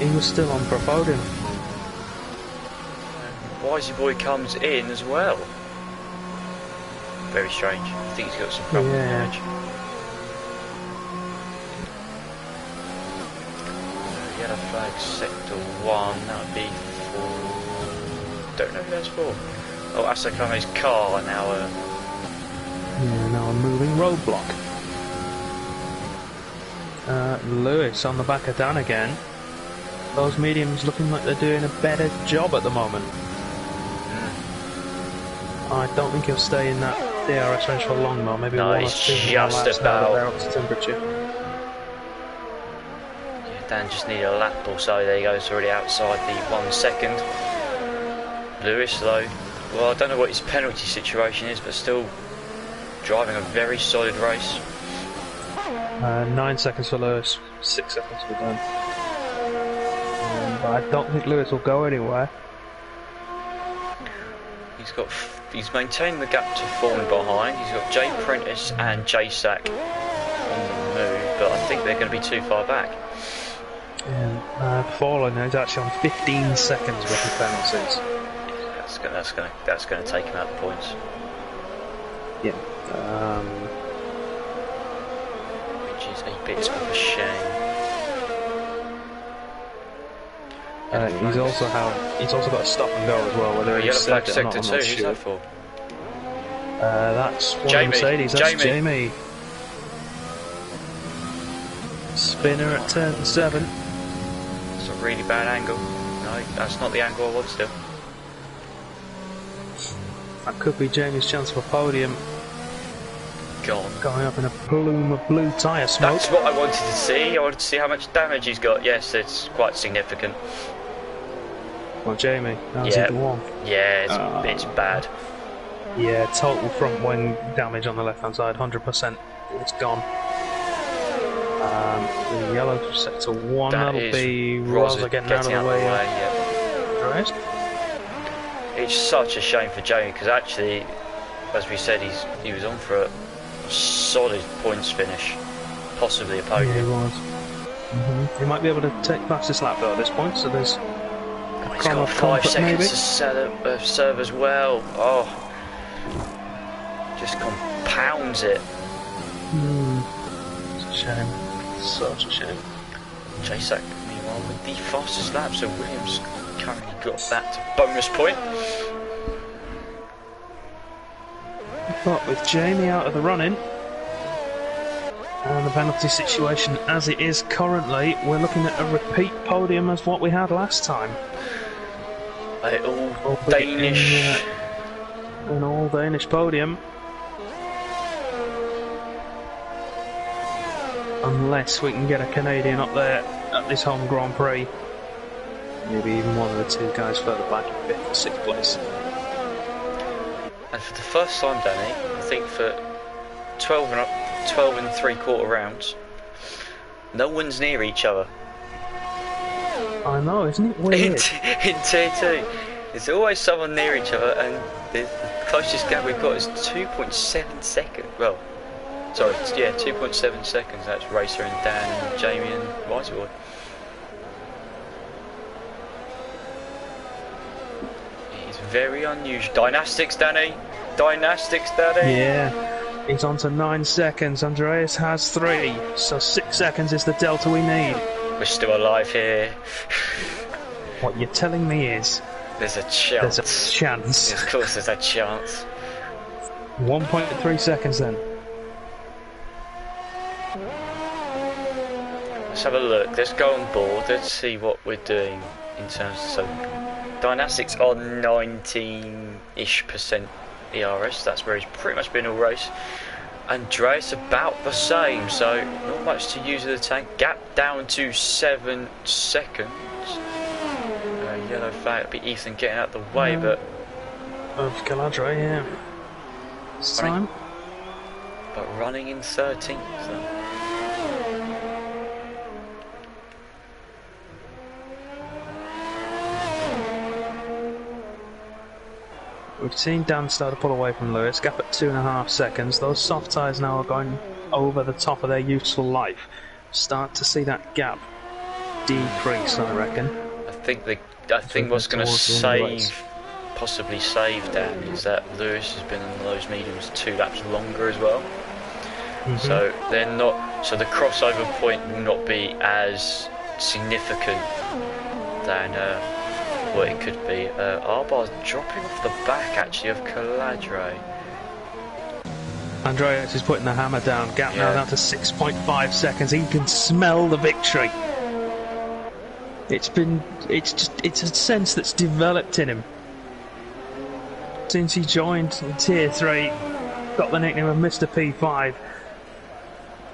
He was still on for a podium. Wisey Boy comes in as well. Very strange. I think he's got some problem damage. Yellow flag, sector 1. That would be for. Don't know who that's for. Oh, Asakame's car now. Yeah, now a moving roadblock. Lewis on the back of Dan again. Those mediums looking like they're doing a better job at the moment. I don't think he'll stay in that DRS range for long though. Maybe one or two just about they're up to temperature. Yeah, Dan just needed a lap or so. There he goes, already outside the 1 second. Lewis though, well, I don't know what his penalty situation is, but still driving a very solid race. 9 seconds for Lewis, 6 seconds for Dan. But I don't think Lewis will go anywhere. He's maintained the gap to Fawn behind. He's got J Prentice and J Sack on the move, but I think they're going to be too far back. Fallen is actually on 15 seconds worth of penalties. That's going to take him out of the points. Yeah. Which is a bit of a shame. He's also got a stop and go as well. Whether he's yellow flag sector 2. Who's that for? That's one Jamie. Mercedes. That's Jamie. Spinner at turn 7. It's a really bad angle. No, that's not the angle I want still. That could be Jamie's chance for a podium. Gone. Going up in a plume of blue tyre smoke. That's what I wanted to see. I wanted to see how much damage he's got. Yes, it's quite significant. Well, Jamie, how's he one? Yeah, it's bad. Yeah, total front wing damage on the left hand side, 100%. It's gone. The yellow sector 1, that'll be Rosa Rosa getting out of the way. Yeah. Right. It's such a shame for Jamie because actually, as we said, he was on for a solid points finish, possibly a podium. Yeah, he was. He might be able to take fastest lap though at this point, so there's he's got 5 seconds to serve as well. Oh, just compounds it. It's a shame. Such a shame. J-Sack, meanwhile, with the fastest lap, so Williams currently got that bonus point. But with Jamie out of the running, and the penalty situation as it is currently, we're looking at a repeat podium as what we had last time. All Danish. An all Danish podium. Unless we can get a Canadian up there at this home Grand Prix. Maybe even one of the two guys further back in 5th or 6th place. And for the first time, Danny, I think for 12 and 3/4 rounds, no one's near each other. I know, isn't it weird? In Tier 2, there's always someone near each other, and the closest gap we've got is 2.7 seconds. Well, sorry, yeah, 2.7 seconds. That's Racer and Dan and Jamie and Riserwood. It's very unusual. Dynastics, Danny. Dynastics, Danny. Yeah. He's on to 9 seconds. Andreas has 3, so 6 seconds is the delta we need. We're still alive here. What you're telling me is there's a chance. There's a chance. Of course, there's a chance. 1.3 seconds then. Let's have a look. Let's go on board. Let's see what we're doing in terms of. So, Dynastics are 19-ish% ERS. That's where he's pretty much been all race. Andreas about the same, so not much to use of the tank. Gap down to 7 seconds. Yellow flag, it'll be Ethan getting out the way, but of Galadra, yeah. This time, but running in 13th. So. We've seen Dan start to pull away from Lewis, gap at 2.5 seconds. Those soft tyres now are going over the top of their useful life. Start to see that gap decrease, I reckon. I think what's going to possibly save Dan is that Lewis has been in those mediums 2 laps longer as well. So they're not. So the crossover point will not be as significant than what it could be. Arbar's dropping off the back actually of Caladre. Andreas is putting the hammer down. Gap now down to 6.5 seconds. He can smell the victory. It's a sense that's developed in him since he joined in Tier 3, got the nickname of Mr. P5.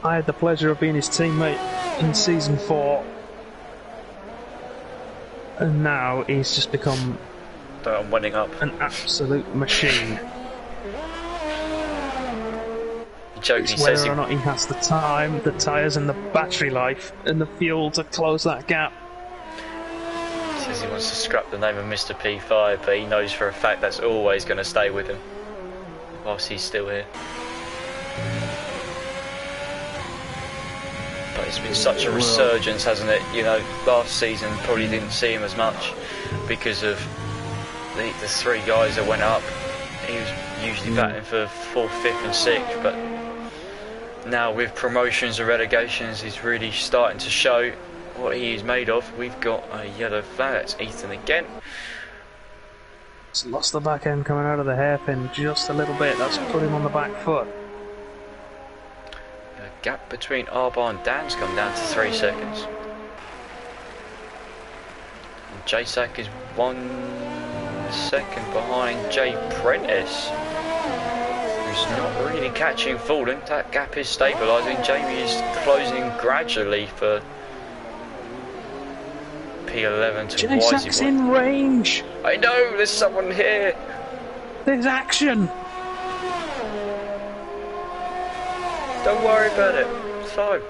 I had the pleasure of being his teammate in Season 4, and now he's just become winning up. An absolute machine. It's whether or not he has the time, the tyres and the battery life and the fuel to close that gap. He says he wants to scrap the name of Mr. P5, but he knows for a fact that's always going to stay with him whilst he's still here. But it's been such a resurgence, hasn't it? You know, last season probably didn't see him as much because of the 3 guys that went up. He was usually battling for 4th, 5th and 6th, but now with promotions and relegations he's really starting to show what he is made of. We've got a yellow flag. That's Ethan again. He's lost the back end coming out of the hairpin just a little bit. That's put him on the back foot. The gap between Arbar and Dan's come down to 3 seconds. And J-Sack is 1 second behind Jay Prentice, who's not really catching falling. That gap is stabilising. Jamie is closing gradually for P11 to J-Sack's in range. I know, there's someone here. There's action. Don't worry about it. It's fine.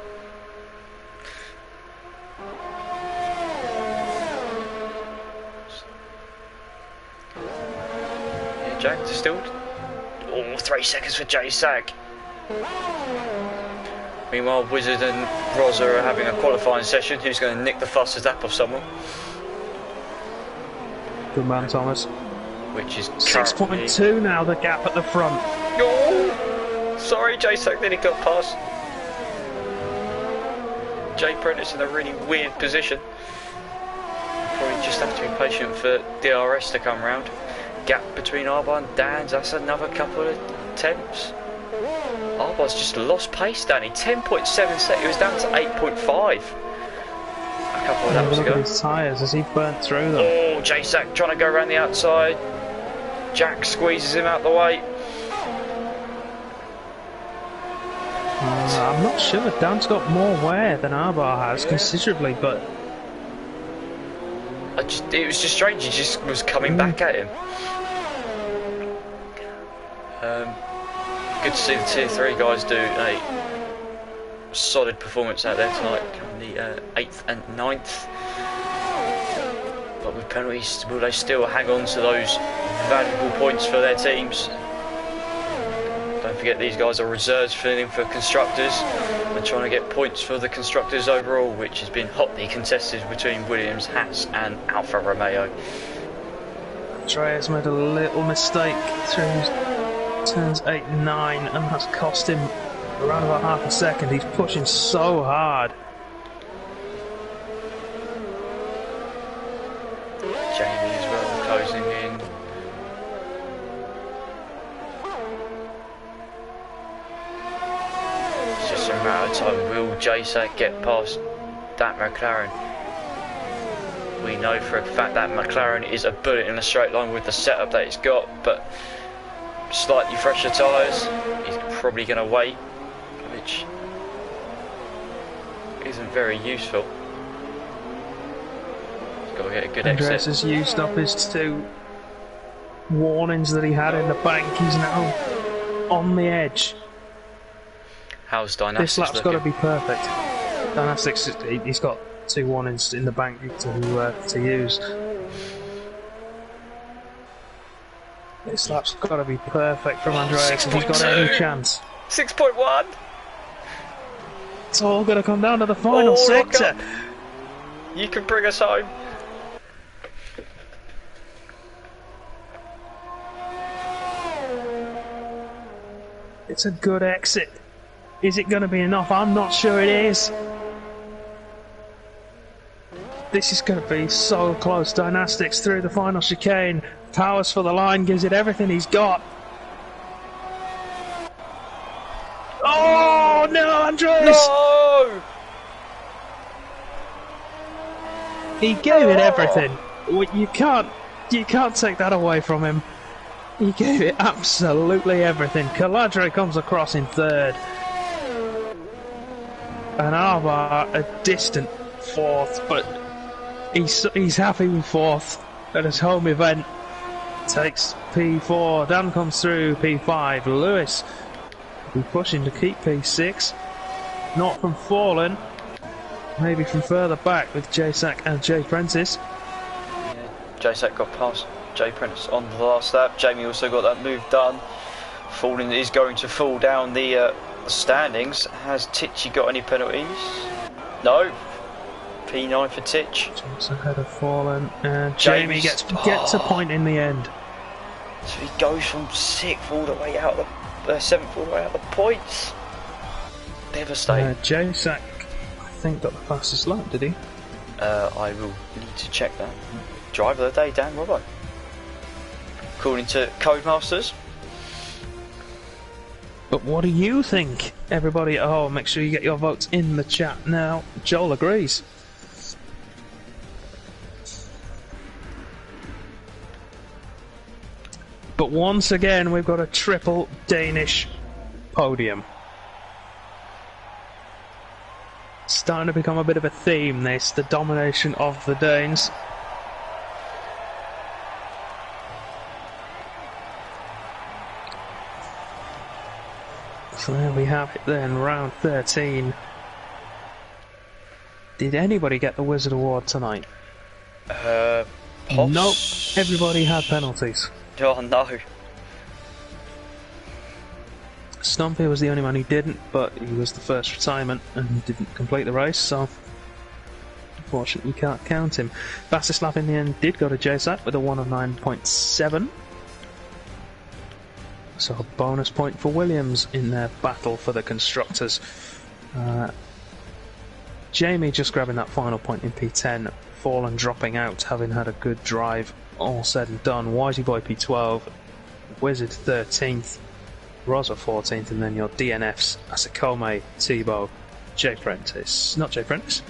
Jack distilled. Oh, 3 seconds for J-Sack. Meanwhile, Wizard and Rosa are having a qualifying session. Who's going to nick the fastest lap off someone? Good man, Thomas. Which is 6.2 now, the gap at the front. Oh, sorry, J-Sack nearly got past. Jay Prentice in a really weird position. Probably just have to be patient for DRS to come round. Gap between Arba and Dan's, that's another couple of attempts. Arba's just lost pace, Danny. 10.7 seconds, it was down to 8.5. A couple of laps look ago. at his tyres as he burnt through them. Oh, J-Sack trying to go around the outside. Jack squeezes him out the way. I'm not sure. Dan's got more wear than Arba has, considerably, but... It was just strange, he just was coming back at him. Good to see the Tier 3 guys do a solid performance out there tonight, the 8th and 9th. But with penalties, will they still hang on to those valuable points for their teams? Don't forget these guys are reserves filling in for constructors and trying to get points for the constructors overall, which has been hotly contested between Williams, Haas and Alfa Romeo. Andreas made a little mistake through turns 8 and 9, and that's cost him around about half a second. He's pushing so hard. Jamie as well closing in. It's just a matter of time. Will J-Sack get past that McLaren? We know for a fact that McLaren is a bullet in a straight line with the setup that it's got, but slightly fresher tyres. He's probably going to wait, which isn't very useful. He's got to get a good Andreas exit. has used up his 2 warnings that he had in the bank. He's now on the edge. How's Dynastics This lap's looking? got to be perfect. Dynastics, he's got 2 warnings in the bank to use. This lap's got to be perfect from Andreas if he's got any chance. 6.1. It's all going to come down to the final sector. You can bring us home. It's a good exit. Is it going to be enough? I'm not sure it is. This is going to be so close. Dynastics through the final chicane. Powers for the line, gives it everything he's got. Oh no, Andreas! No! He gave it everything. You can't take that away from him. He gave it absolutely everything. Caladre comes across in 3rd. And Arba a distant 4th, but he's happy with 4th at his home event. Takes P4, Dan comes through P5, Lewis will be pushing to keep P6, not from falling, maybe from further back with J-Sack and Jay Prentice. Yeah, J-Sack got past Jay Prentice on the last lap. Jamie also got that move done. Falling is going to fall down the standings. Has Titchy got any penalties? No. P9 for Titch. James ahead of fallen, and Jamie gets a point in the end. So he goes from 6th all the way out the 7th all the way out the points. Devastating. J-Sack, I think, got the fastest lap, did he? I will need to check that. Driver of the day, Dan Robbo. According to Codemasters. But what do you think? Everybody at home, make sure you get your votes in the chat now. Joel agrees. But once again, we've got a triple Danish podium. Starting to become a bit of a theme, this, the domination of the Danes. So there we have it then, round 13. Did anybody get the Wizard Award tonight? Nope, everybody had penalties. Oh no. Stumpy was the only man who didn't, but he was the first retirement and didn't complete the race, so unfortunately you can't count him. Fastest lap in the end did go to JSAT with a 1 of 9.7. So a bonus point for Williams in their battle for the constructors. Jamie just grabbing that final point in P10, Fallen dropping out, having had a good drive, all said and done. Whitey Boy P12, Wizard 13th, Rosa 14th, and then your DNFs, Asakome, Tebow, Jay Prentice. Not Jay Prentice.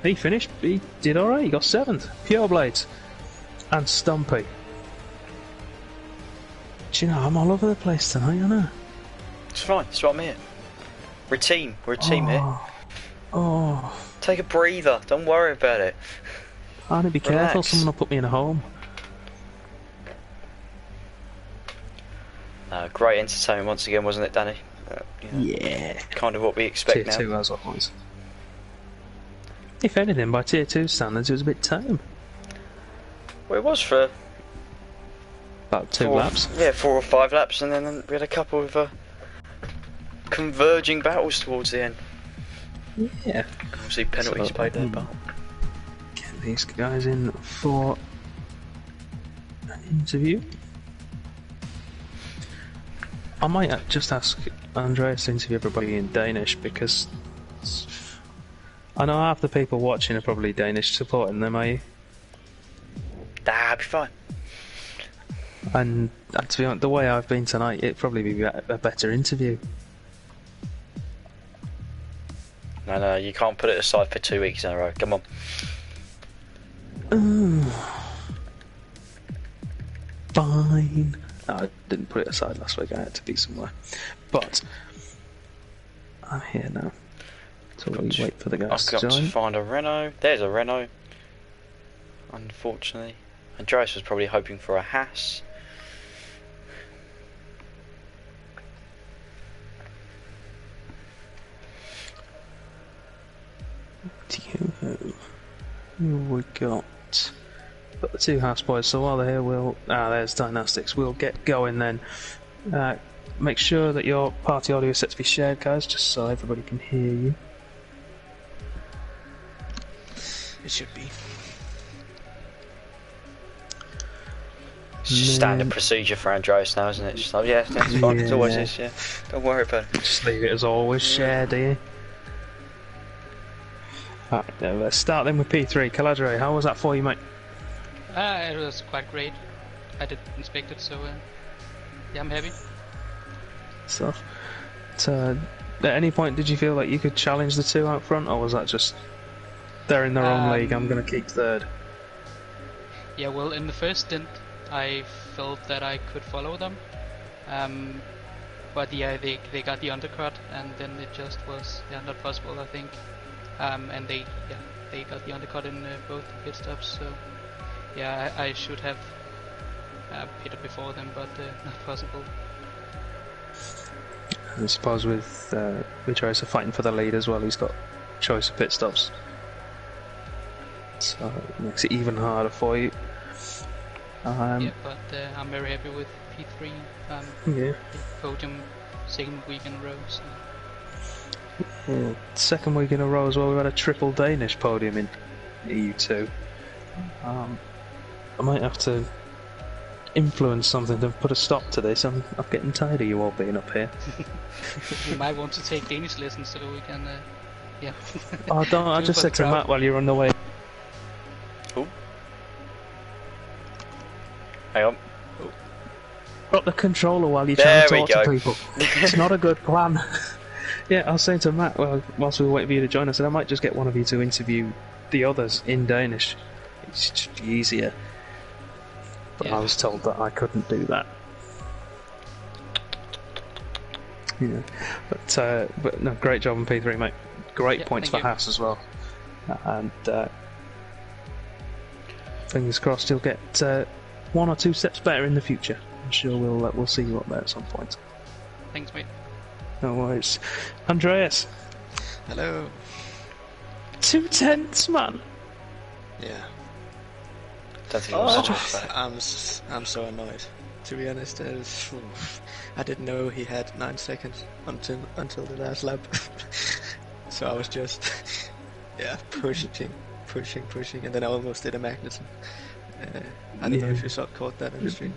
He finished, he did alright, he got 7th. Pure Blades, and Stumpy. Do you know, I'm all over the place tonight, I know. It's fine, that's what I'm here. We're a team here. Oh. Take a breather, don't worry about it. I need to be careful, Relax. someone will put me in a home. Great entertainment once again, wasn't it, Danny? Yeah. Kind of what we expect now. Tier 2 as always. If anything, by Tier 2 standards, it was a bit tame. Well, it was for About 2 laps. Yeah, 4 or 5 laps, and then we had a couple of converging battles towards the end. Yeah. Obviously, penalties played their part. Get these guys in for an interview. I might just ask Andreas to interview everybody in Danish, because I know half the people watching are probably Danish supporting them, are you? That'd be fine. And to be honest, the way I've been tonight, it'd probably be a better interview. No, you can't put it aside for 2 weeks in a row. Come on. Fine. No, I didn't put it aside last week, I had to be somewhere. But I'm here now. So we wait for the guys to I've got join. to find a Renault. There's a Renault. Unfortunately. Andreas was probably hoping for a Haas. Who we got the 2 house boys, so while they're here we'll there's Dynastics. We'll get going then. Make sure that your party audio is set to be shared, guys, just so everybody can hear you. It should be. It's just standard procedure for Andreas now, isn't it? Just like, yeah, that's fine. It always is, yeah. Don't worry about it. Just leave it as always, share, do you? Alright, now let's start then with P3. Caladre, how was that for you, mate? It was quite great. I didn't expect it, so yeah, I'm happy. Stuff. At any point did you feel like you could challenge the 2 out front, or was that just they're in their own league, I'm going to keep 3rd? Yeah, well, in the first stint, I felt that I could follow them, but yeah, they got the undercut, and then it just was not possible, I think. And they got the undercut in both pit stops, so yeah, I should have pitted before them, but not possible. I suppose with Joyce fighting for the lead as well, he's got choice of pit stops, so it makes it even harder for you. Yeah, but I'm very happy with P3. Yeah. Podium, 2nd week in a row. So. Yeah, 2nd week in a row as well. We've had a triple Danish podium in EU2. I might have to influence something to put a stop to this. I'm getting tired of you all being up here. You might want to take Danish lessons so we can, yeah. Oh, don't! I just said to Matt while you're on the way. Oh. Hang on. Drop the controller while you're trying to talk to people. It's not a good plan. Yeah, I was saying to Matt, whilst we were waiting for you to join, I said I might just get one of you to interview the others in Danish. It's just easier. But yeah. I was told that I couldn't do that. Yeah, but no, great job on P3, mate. Great points for Haas as well. And fingers crossed he'll get 1 or 2 steps better in the future. I'm sure we'll see you up there at some point. Thanks, mate. No worries. Andreas. Hello. 2/10, man. Yeah. Don't think it was such a fact. I'm so annoyed. To be honest, I didn't know he had 9 seconds until the last lap. So I was just pushing, and then I almost did a Magnussen. I don't know if you caught that on the stream.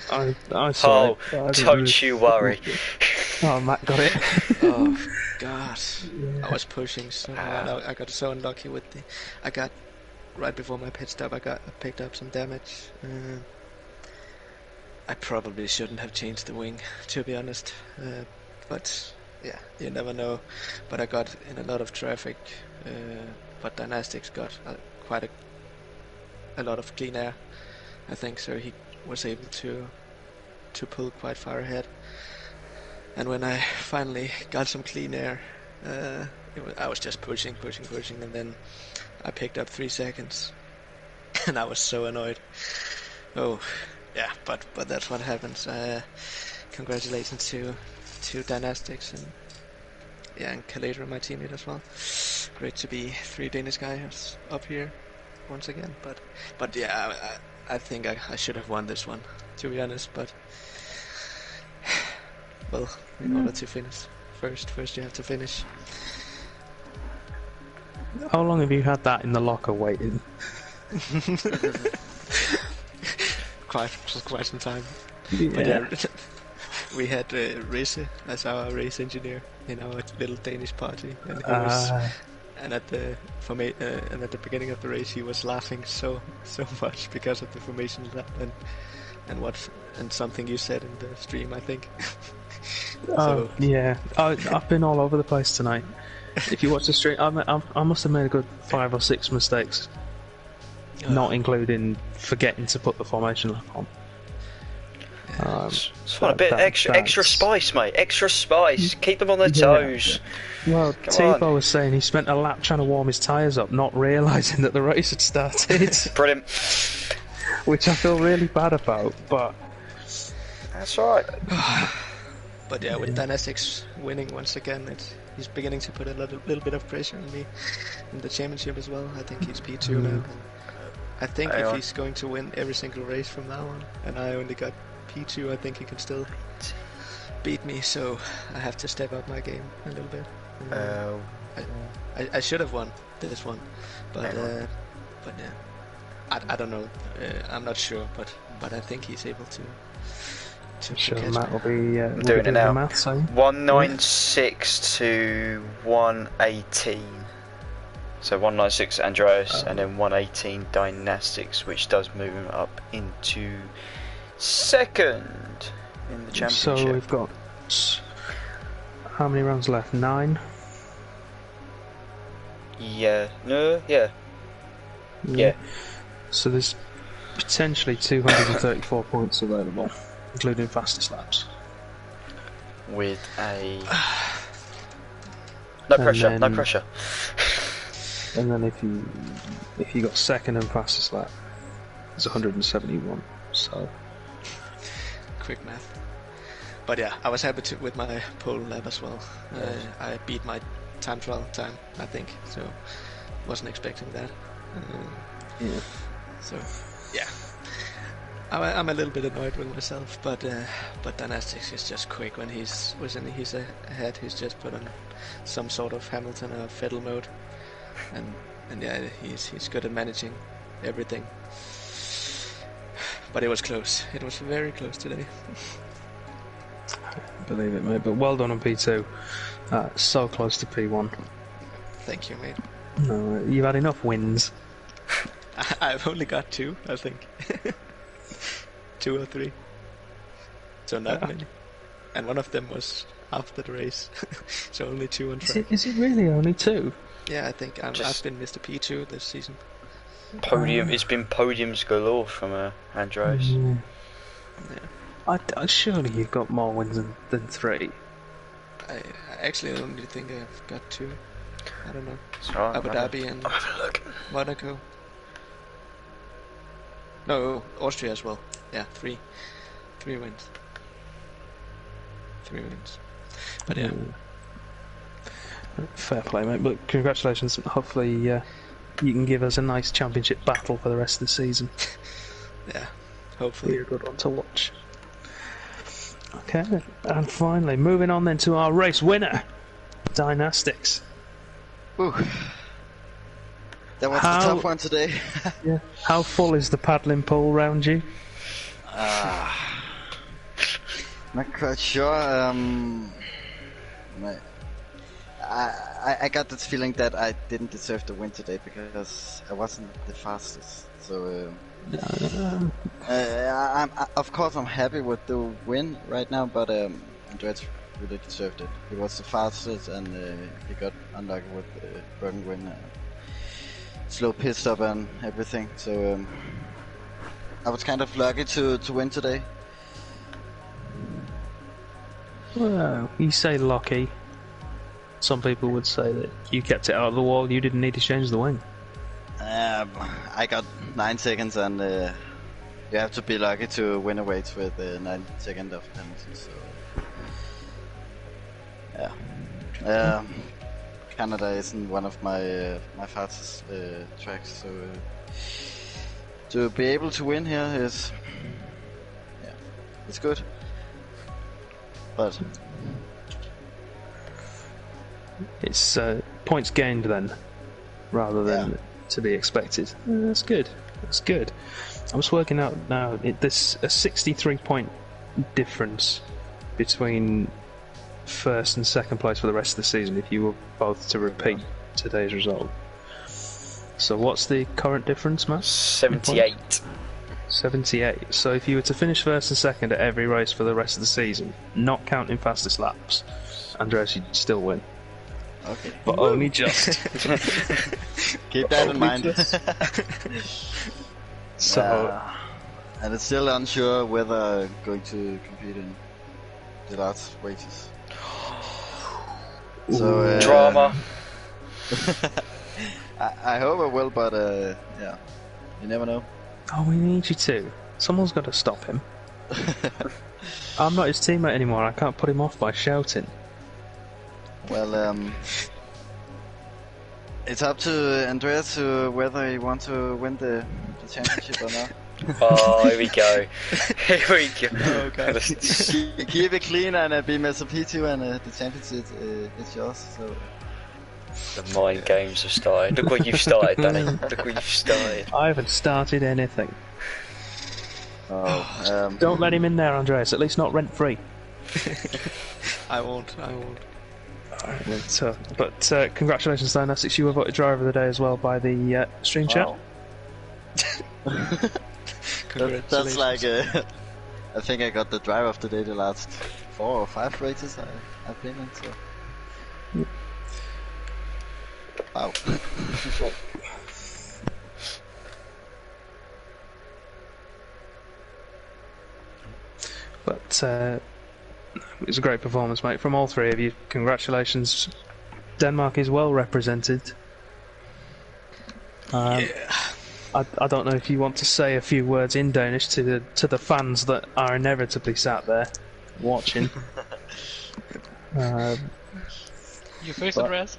I saw it. Don't you worry. Oh, Matt got it. Oh God, I was pushing so hard. I got so unlucky with I got right before my pit stop. I picked up some damage. I probably shouldn't have changed the wing, to be honest. But yeah, you never know. But I got in a lot of traffic. But Dynastics got quite a lot of clean air, I think. So he was able to pull quite far ahead. And when I finally got some clean air, I was just pushing, and then I picked up 3 seconds, and I was so annoyed. Oh, yeah, but that's what happens. Congratulations to Dynastics and Calatra, my teammate as well. Great to be 3 Danish guys up here once again. But yeah, I think I should have won this one, to be honest. But well, in order to finish first you have to finish. How long have you had that in the locker waiting? quite some time. Yeah. But yeah, we had Risse as our race engineer in our little Danish party, and he was. And at the beginning of the race, he was laughing so much because of the formation and something you said in the stream, I think. Oh yeah, I've been all over the place tonight. If you watch the stream, I must have made a good 5 or 6 mistakes, not including forgetting to put the formation lock on. Just want a bit extra spice, mate. Extra spice. Keep them on their toes. Well, Tebow was saying he spent a lap trying to warm his tyres up, not realising that the race had started. Brilliant. Which I feel really bad about, but that's alright. But yeah, with Dynastics winning once again, he's beginning to put a little bit of pressure on me in the championship as well. I think he's P2 now. I think if he's going to win every single race from now on, and I only got P2, I think he can still beat me, so I have to step up my game a little bit. I should have won this one, but yeah, I don't know. I'm not sure, but I think he's able to. Sure, Matt will be doing it now. Math, 196 to 118. So 196 Andreas, and then 118 Dynastics, which does move him up into second in the championship. So we've got how many rounds left? 9. Yeah. So there's potentially 234 points available, including fastest laps. With a no pressure. And then if you got second and fastest lap, it's 171. So quick math. But yeah, I was happy with my pole lap as well. I beat my time trial time, I think. So wasn't expecting that. yeah. So yeah, I'm a little bit annoyed with myself, but Dynastics is just quick when he's ahead. He's just put on some sort of Hamilton or Vettel mode, and yeah, he's good at managing everything. But it was close. It was very close today. Believe it, mate. But well done on P2. So close to P1. Thank you, mate. No, you've had enough wins. I've only got 2, I think. 2 or 3. So not many. And one of them was after the race. So only 2 on track. Is it really only 2? Yeah, I think I've been Mr. P2 this season. Podium. It's been podiums galore from Andreas. Yeah. Surely you've got more wins than 3. I actually only think I've got 2. I don't know. Right, Abu Dhabi and Monaco. No, Austria as well. Yeah, 3 wins. 3 wins. But yeah. Fair play, mate. But congratulations. Hopefully you can give us a nice championship battle for the rest of the season. Yeah, hopefully. Be a good one to watch. Okay, and finally, moving on then to our race winner, Dynastics. Ooh. That was the tough one today. Yeah. How full is the paddling pool round you? Not quite sure. I got this feeling that I didn't deserve to win today because I wasn't the fastest. So of course I'm happy with the win right now, but Andreas really deserved it. He was the fastest, and he got unlucky with the broken wing, slow pit stop and everything. So I was kind of lucky to win today. Well, you say lucky. Some people would say that you kept it out of the wall, you didn't need to change the wing. I got 9 seconds, and you have to be lucky to win a race with 9 seconds of penalty. So yeah, Canada isn't one of my fastest tracks, so to be able to win here is it's good, but it's points gained then, rather than to be expected. That's good. That's good. I'm just working out now. There's a 63-point difference between first and second place for the rest of the season if you were both to repeat today's result. So what's the current difference, Matt? 78. 78. So if you were to finish first and second at every race for the rest of the season, not counting fastest laps, Andreas, you'd still win. okay. But only just. Keep that in mind. So, and it's still unsure whether I'm going to compete in the last races. So Drama. I hope I will, but you never know. oh, we need you to. Someone's got to stop him. I'm not his teammate anymore. I can't put him off by shouting. Well, it's up to Andreas to whether he wants to win the championship or not. Oh, here we go. Here we go. Oh, God. Keep it clean and be Mr. P2, and the championship is yours. So The mind games have started. Look what you've started, Danny. Look what you've started. I haven't started anything. oh, Don't let him in there, Andreas. At least not rent free. I won't. But congratulations, Dynastics. You were voted driver of the day as well by the stream chat. wow. Congratulations. That's like I think I got the driver of the day the last 4 or 5 races I've been in. So wow. But it was a great performance, mate, from all three of you. Congratulations. Denmark is well represented. I don't know if you want to say a few words in Danish to the fans that are inevitably sat there watching. You first, Andreas?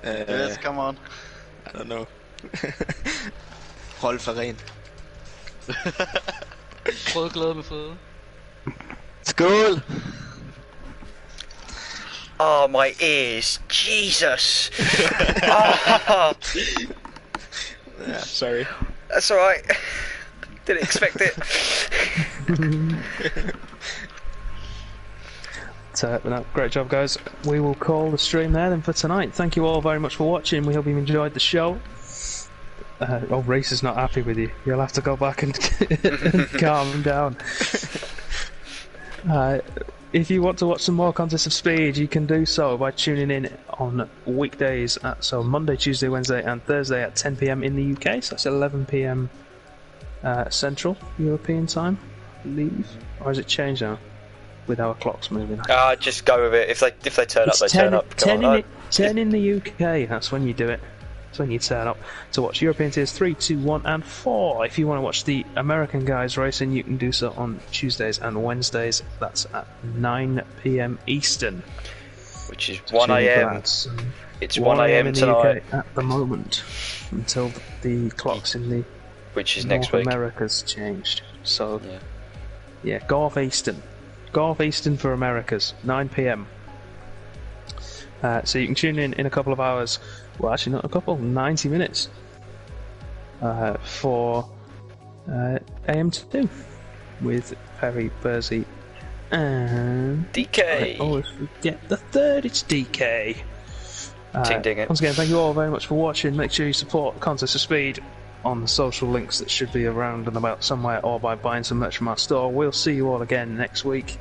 Yes, come on. I don't know. Hold for ren. Brødglæde med føde. Skål! Oh, my ears. Jesus. Oh, Yeah, sorry. that's alright. Didn't expect it. No, great job, guys. We will call the stream there then for tonight. Thank you all very much for watching. We hope you've enjoyed the show. Reese is not happy with you. You'll have to go back and calm him down. If you want to watch some more Contest of Speed, you can do so by tuning in on weekdays, so Monday, Tuesday, Wednesday and Thursday at 10 PM in the UK, so that's 11 PM Central European time, I believe. Or has it changed now with our clocks moving? Just go with it. If they turn up, they turn up. Come on. 10 in the UK, that's when you do it. That's when you turn up to watch European Tiers 3, 2, 1 and 4. If you want to watch the American guys racing, you can do so on Tuesdays and Wednesdays. That's at 9 PM Eastern. Which is 1 AM. It's 1 AM in the tonight. UK at the moment, until the clocks in the Which is North next week. America's changed. So, yeah, go off Eastern. Golf Eastern for Americas, 9 p.m. So you can tune in a couple of hours. Well, actually, not a couple, 90 minutes for AM2 with Perry, Bursey, and DK. I always forget the third. It's DK. Team Dig It. Once again, thank you all very much for watching. Make sure you support Contest of Speed on the social links that should be around and about somewhere, or by buying some merch from our store. We'll see you all again next week.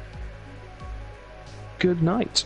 Good night.